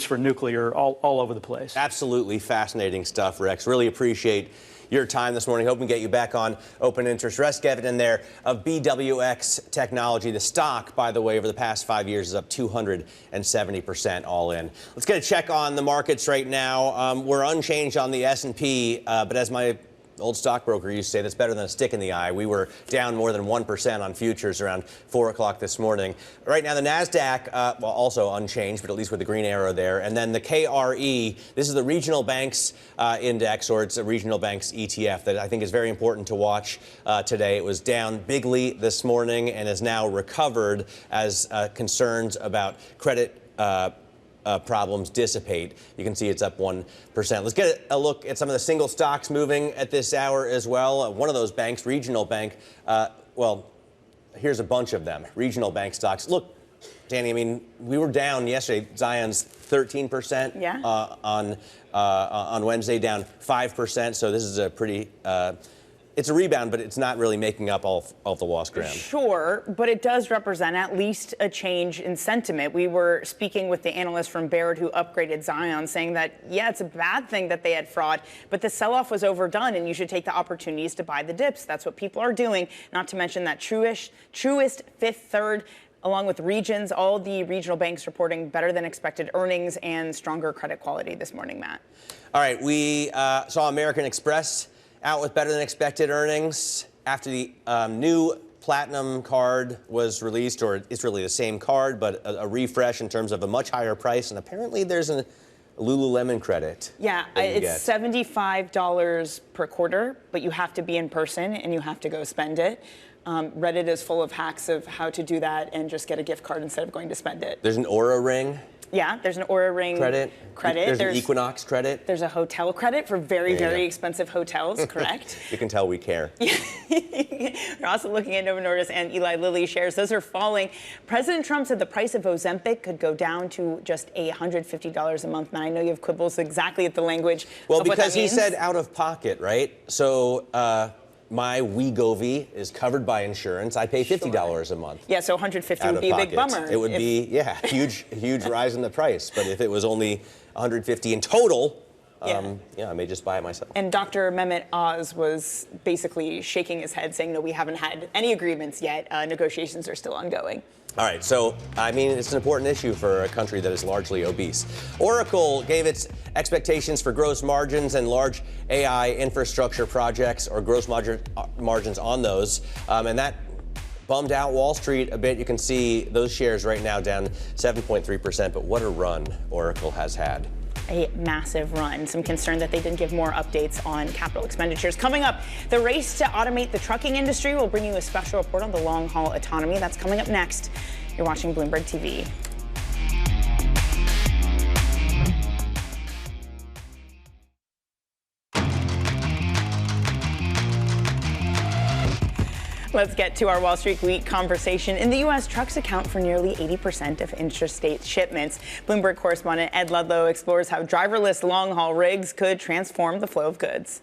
for nuclear all over the place. Absolutely fascinating stuff, Rex. Really appreciate your time this morning. Hoping to get you back on Open Interest. Rest in there of BWX Technology. The stock, by the way, over the past 5 years is up 270% all in. Let's get a check on the markets right now. We're unchanged on the S&P, but as my old stockbroker used to say, that's better than a stick in the eye. We were down more than 1% on futures around 4 o'clock this morning. Right now, the NASDAQ, well, also unchanged, but at least with the green arrow there. And then the KRE, this is the regional banks index, or it's a regional banks ETF that I think is very important to watch today. It was down bigly this morning and has now recovered as concerns about credit problems dissipate. You can see it's up 1%. Let's get a look at some of the single stocks moving at this hour as well. One of those banks, regional bank, well, here's a bunch of them. Regional bank stocks. Look, Dani, I mean, we were down yesterday. Zion's 13% on Wednesday, down 5%. So this is a pretty it's a rebound, but it's not really making up all of the lost ground. Sure, but it does represent at least a change in sentiment. We were speaking with the analyst from Baird who upgraded Zion, saying that, yeah, it's a bad thing that they had fraud, but the sell-off was overdone, and you should take the opportunities to buy the dips. That's what people are doing, not to mention that Truist, Fifth Third, along with Regions, all the regional banks reporting better than expected earnings and stronger credit quality this morning, Matt. All right, we saw American Express out with better than expected earnings after the new Platinum card was released, or it's really the same card, but a refresh in terms of a much higher price. And apparently there's a Lululemon credit. Yeah, it's $75 per quarter, but you have to be in person and you have to go spend it. Reddit is full of hacks of how to do that and just get a gift card instead of going to spend it. There's an Aura Ring. Yeah, there's an Aura Ring credit. There's an Equinox credit. There's a hotel credit for very expensive hotels, correct? You can tell we care. We're also looking at Novo Nordisk and Eli Lilly shares. Those are falling. President Trump said the price of Ozempic could go down to just $150 a month. Now, I know you have quibbles exactly at the language. Well, because he said out of pocket, right? So my Wegovy is covered by insurance. I pay $50 a month. Yeah, so $150 would be a big bummer. It would be, yeah, huge rise in the price. But if it was only $150 in total, I may just buy it myself. And Dr. Mehmet Oz was basically shaking his head saying, no, we haven't had any agreements yet. Negotiations are still ongoing. All right, so, I mean, it's an important issue for a country that is largely obese. Oracle gave its expectations for gross margins and large AI infrastructure projects, or gross margins on those, and that bummed out Wall Street a bit. You can see those shares right now down 7.3%, but what a run Oracle has had. A massive run. Some concern that they didn't give more updates on capital expenditures. Coming up, the race to automate the trucking industry. We'll bring you a special report on the long-haul autonomy. That's coming up next. You're watching Bloomberg TV. Let's get to our Wall Street Week conversation. In the U.S., trucks account for nearly 80% of interstate shipments. Bloomberg correspondent Ed Ludlow explores how driverless long-haul rigs could transform the flow of goods.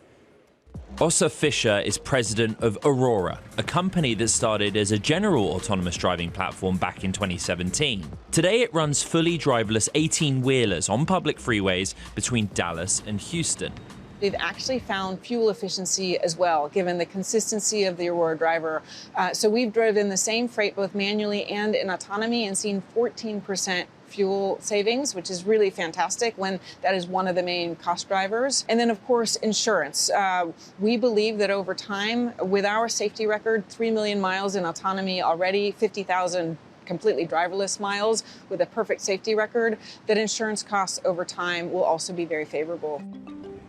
Ossa Fisher is president of Aurora, a company that started as a general autonomous driving platform back in 2017. Today, it runs fully driverless 18-wheelers on public freeways between Dallas and Houston. We've actually found fuel efficiency as well, given the consistency of the Aurora driver. So we've driven the same freight both manually and in autonomy and seen 14% fuel savings, which is really fantastic when that is one of the main cost drivers. And then, of course, insurance. We believe that over time, with our safety record, 3 million miles in autonomy already, 50,000 completely driverless miles with a perfect safety record, that insurance costs over time will also be very favorable.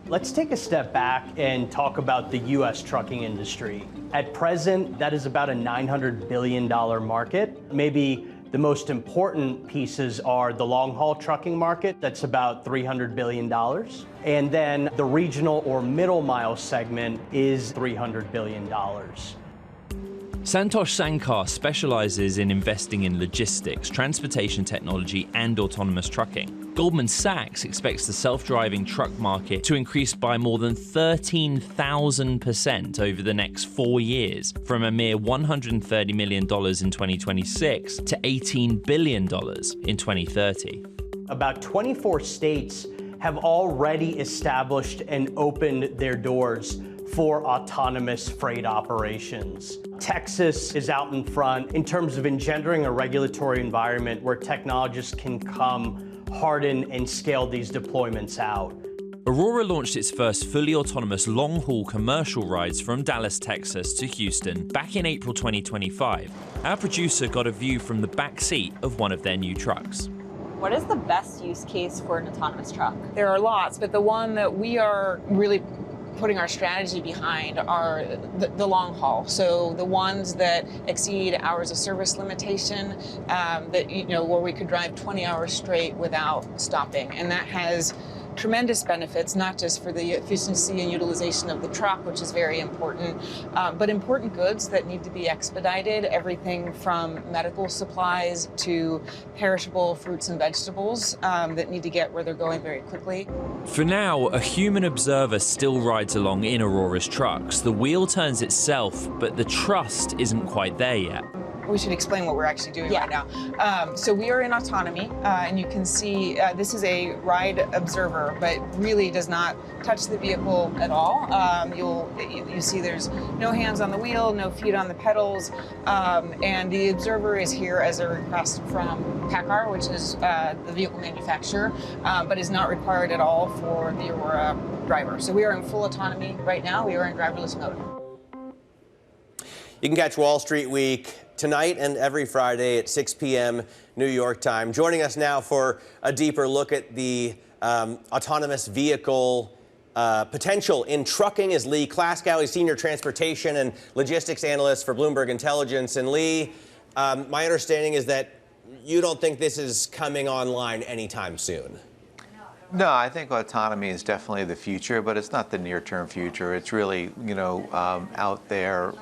Let's take a step back and talk about the U.S. trucking industry. At present, that is about a $900 billion market. Maybe the most important pieces are the long-haul trucking market. That's about $300 billion. And then the regional or middle mile segment is $300 billion. Santosh Sankar specializes in investing in logistics, transportation technology, and autonomous trucking. Goldman Sachs expects the self-driving truck market to increase by more than 13,000% over the next 4 years, from a mere $130 million in 2026 to $18 billion in 2030. About 24 states have already established and opened their doors for autonomous freight operations. Texas is out in front in terms of engendering a regulatory environment where technologists can come, harden, and scale these deployments out. Aurora launched its first fully autonomous long-haul commercial rides from Dallas, Texas to Houston back in April 2025. Our producer got a view from the back seat of one of their new trucks. What is the best use case for an autonomous truck? There are lots, but the one that we are really putting our strategy behind are the long haul. So the ones that exceed hours of service limitation, that where we could drive 20 hours straight without stopping, and that has tremendous benefits, not just for the efficiency and utilization of the truck, which is very important, but important goods that need to be expedited, everything from medical supplies to perishable fruits and vegetables that need to get where they're going very quickly. For now, a human observer still rides along in Aurora's trucks. The wheel turns itself, but the trust isn't quite there yet. We should explain what we're actually doing right now. So we are in autonomy, and you can see this is a ride observer, but really does not touch the vehicle at all. You see there's no hands on the wheel, no feet on the pedals, and the observer is here as a request from PACCAR, which is the vehicle manufacturer, but is not required at all for the Aurora driver. So we are in full autonomy right now. We are in driverless mode. You can catch Wall Street Week tonight and every Friday at 6 p.m. New York time. Joining us now for a deeper look at the autonomous vehicle potential in trucking is Lee Klaskow. He's Senior Transportation and Logistics Analyst for Bloomberg Intelligence. And Lee, my understanding is that you don't think this is coming online anytime soon. No, I think autonomy is definitely the future, but it's not the near-term future. It's really, out there,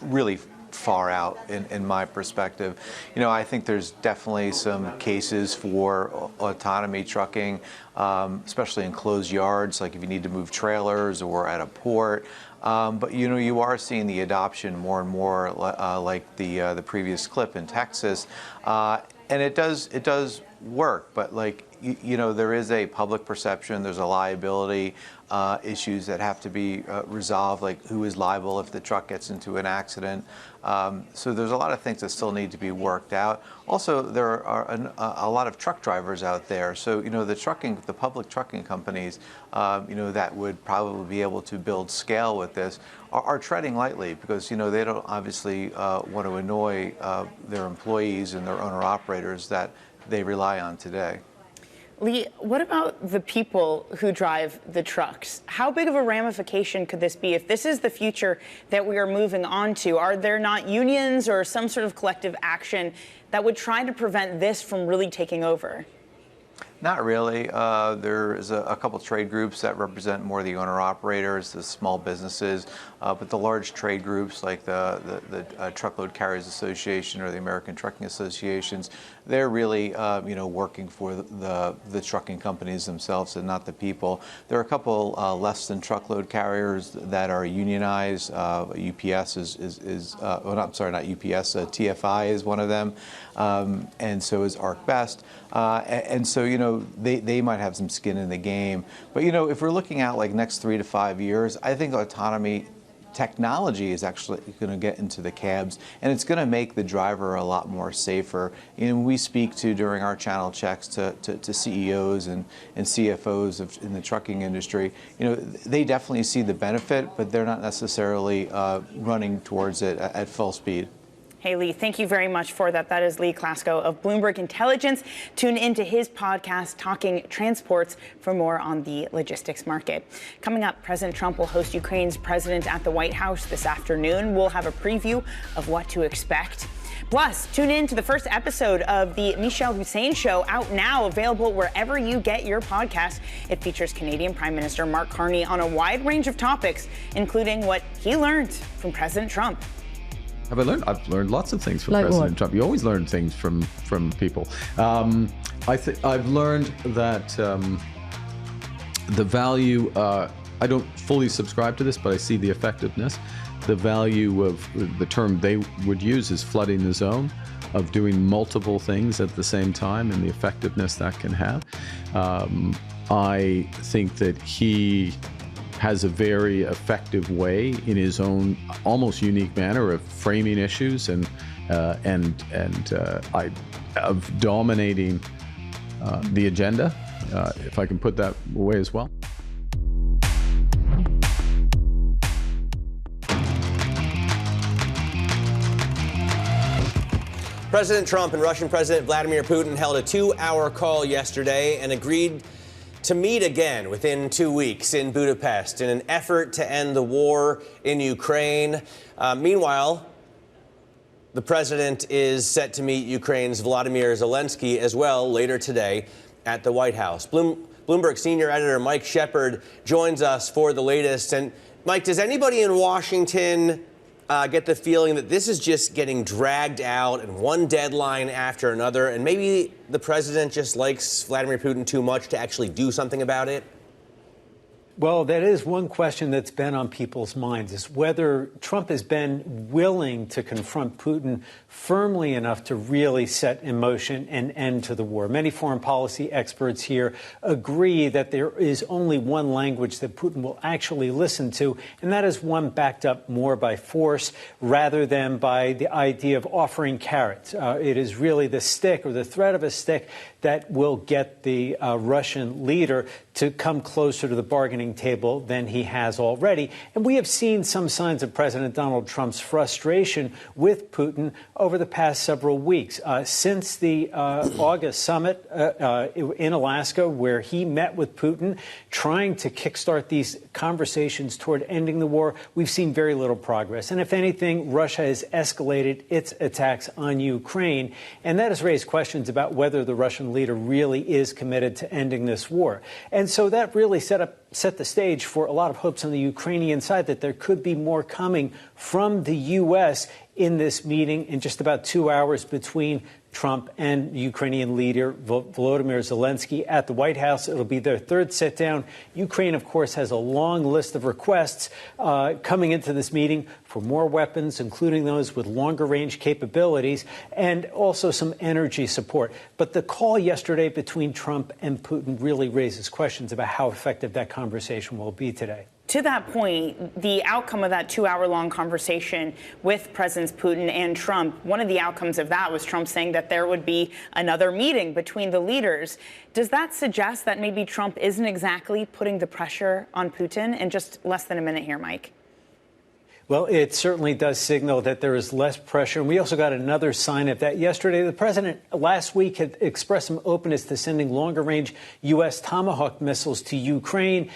really far out in my perspective. I think there's definitely some cases for autonomy trucking, especially in closed yards, like if you need to move trailers or at a port. But you are seeing the adoption more and more, like the previous clip in Texas, and it does work. But there is a public perception. There's a liability issues that have to be resolved, like who is liable if the truck gets into an accident. So there's a lot of things that still need to be worked out. Also, there are a lot of truck drivers out there. So the public trucking companies, that would probably be able to build scale with this are treading lightly because they don't obviously want to annoy their employees and their owner operators that they rely on today. Lee, what about the people who drive the trucks? How big of a ramification could this be if this is the future that we are moving on to? Are there not unions or some sort of collective action that would try to prevent this from really taking over? Not really. There is a couple trade groups that represent more the owner-operators, the small businesses, but the large trade groups like the Truckload Carriers Association or the American Trucking Associations, they're really working for the trucking companies themselves and not the people. There are a couple less than truckload carriers that are unionized. UPS TFI is one of them, and so is ArcBest. And so, they might have some skin in the game. But, if we're looking out like next 3 to 5 years, I think autonomy technology is actually going to get into the cabs, and it's going to make the driver a lot more safer. We speak to, during our channel checks, to CEOs and CFOs in the trucking industry. They definitely see the benefit, but they're not necessarily running towards it at full speed. Hey, Lee, thank you very much for that. That is Lee Klaskow of Bloomberg Intelligence. Tune into his podcast, Talking Transports, for more on the logistics market. Coming up, President Trump will host Ukraine's president at the White House this afternoon. We'll have a preview of what to expect. Plus, tune in to the first episode of the Michelle Hussein Show, out now, available wherever you get your podcast. It features Canadian Prime Minister Mark Carney on a wide range of topics, including what he learned from President Trump. Have I learned? I've learned lots of things from President Trump. You always learn things from people. I've learned that the value, I don't fully subscribe to this, but I see the effectiveness. The value of the term they would use is flooding the zone. of doing multiple things at the same time and the effectiveness that can have. I think that he has a very effective way in his own almost unique manner of framing issues and of dominating the agenda, if I can put that way as well. President Trump and Russian President Vladimir Putin held a 2-hour call yesterday and agreed to meet again within 2 weeks in Budapest in an effort to end the war in Ukraine. Meanwhile, the president is set to meet Ukraine's Volodymyr Zelensky as well later today at the White House. Bloomberg senior editor Mike Shepard joins us for the latest. And Mike, does anybody in Washington get the feeling that this is just getting dragged out and one deadline after another, and maybe the president just likes Vladimir Putin too much to actually do something about it? Well, that is one question that's been on people's minds, is whether Trump has been willing to confront Putin firmly enough to really set in motion an end to the war. Many foreign policy experts here agree that there is only one language that Putin will actually listen to, and that is one backed up more by force rather than by the idea of offering carrots. It is really the stick or the threat of a stick that will get the Russian leader to come closer to the bargaining table than he has already. And we have seen some signs of President Donald Trump's frustration with Putin over the past several weeks. Since the August summit in Alaska, where he met with Putin, trying to kickstart these conversations toward ending the war, we've seen very little progress. And if anything, Russia has escalated its attacks on Ukraine. And that has raised questions about whether the Russian leader really is committed to ending this war. And so that really set the stage for a lot of hopes on the Ukrainian side that there could be more coming from the U.S. in this meeting in just about 2 hours between Trump and Ukrainian leader Volodymyr Zelensky at the White House. It'll be their third sit-down. Ukraine, of course, has a long list of requests coming into this meeting for more weapons, including those with longer-range capabilities, and also some energy support. But the call yesterday between Trump and Putin really raises questions about how effective that conversation will be today. To that point, the outcome of that 2-hour-long conversation with Presidents Putin and Trump, one of the outcomes of that was Trump saying that there would be another meeting between the leaders. Does that suggest that maybe Trump isn't exactly putting the pressure on Putin? In just less than a minute here, Mike. Well, it certainly does signal that there is less pressure. And we also got another sign of that yesterday. The president last week had expressed some openness to sending longer-range U.S. Tomahawk missiles to Ukraine,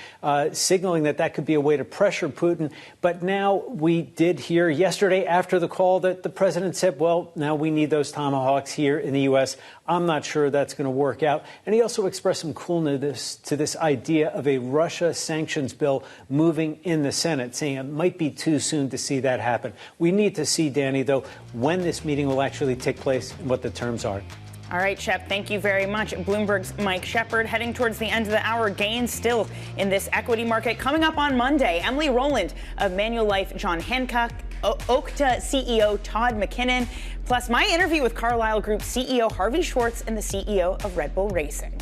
signaling that that could be a way to pressure Putin. But now we did hear yesterday after the call that the president said, well, now we need those Tomahawks here in the U.S. I'm not sure that's going to work out. And he also expressed some coolness to this idea of a Russia sanctions bill moving in the Senate, saying it might be too soon to see that happen. We need to see, Dani, though, when this meeting will actually take place and what the terms are. All right, Shep, thank you very much. Bloomberg's Mike Shepard. Heading towards the end of the hour, gains still in this equity market. Coming up on Monday, Emily Rowland of Manulife, John Hancock, Okta CEO Todd McKinnon, plus my interview with Carlyle Group CEO Harvey Schwartz and the CEO of Red Bull Racing.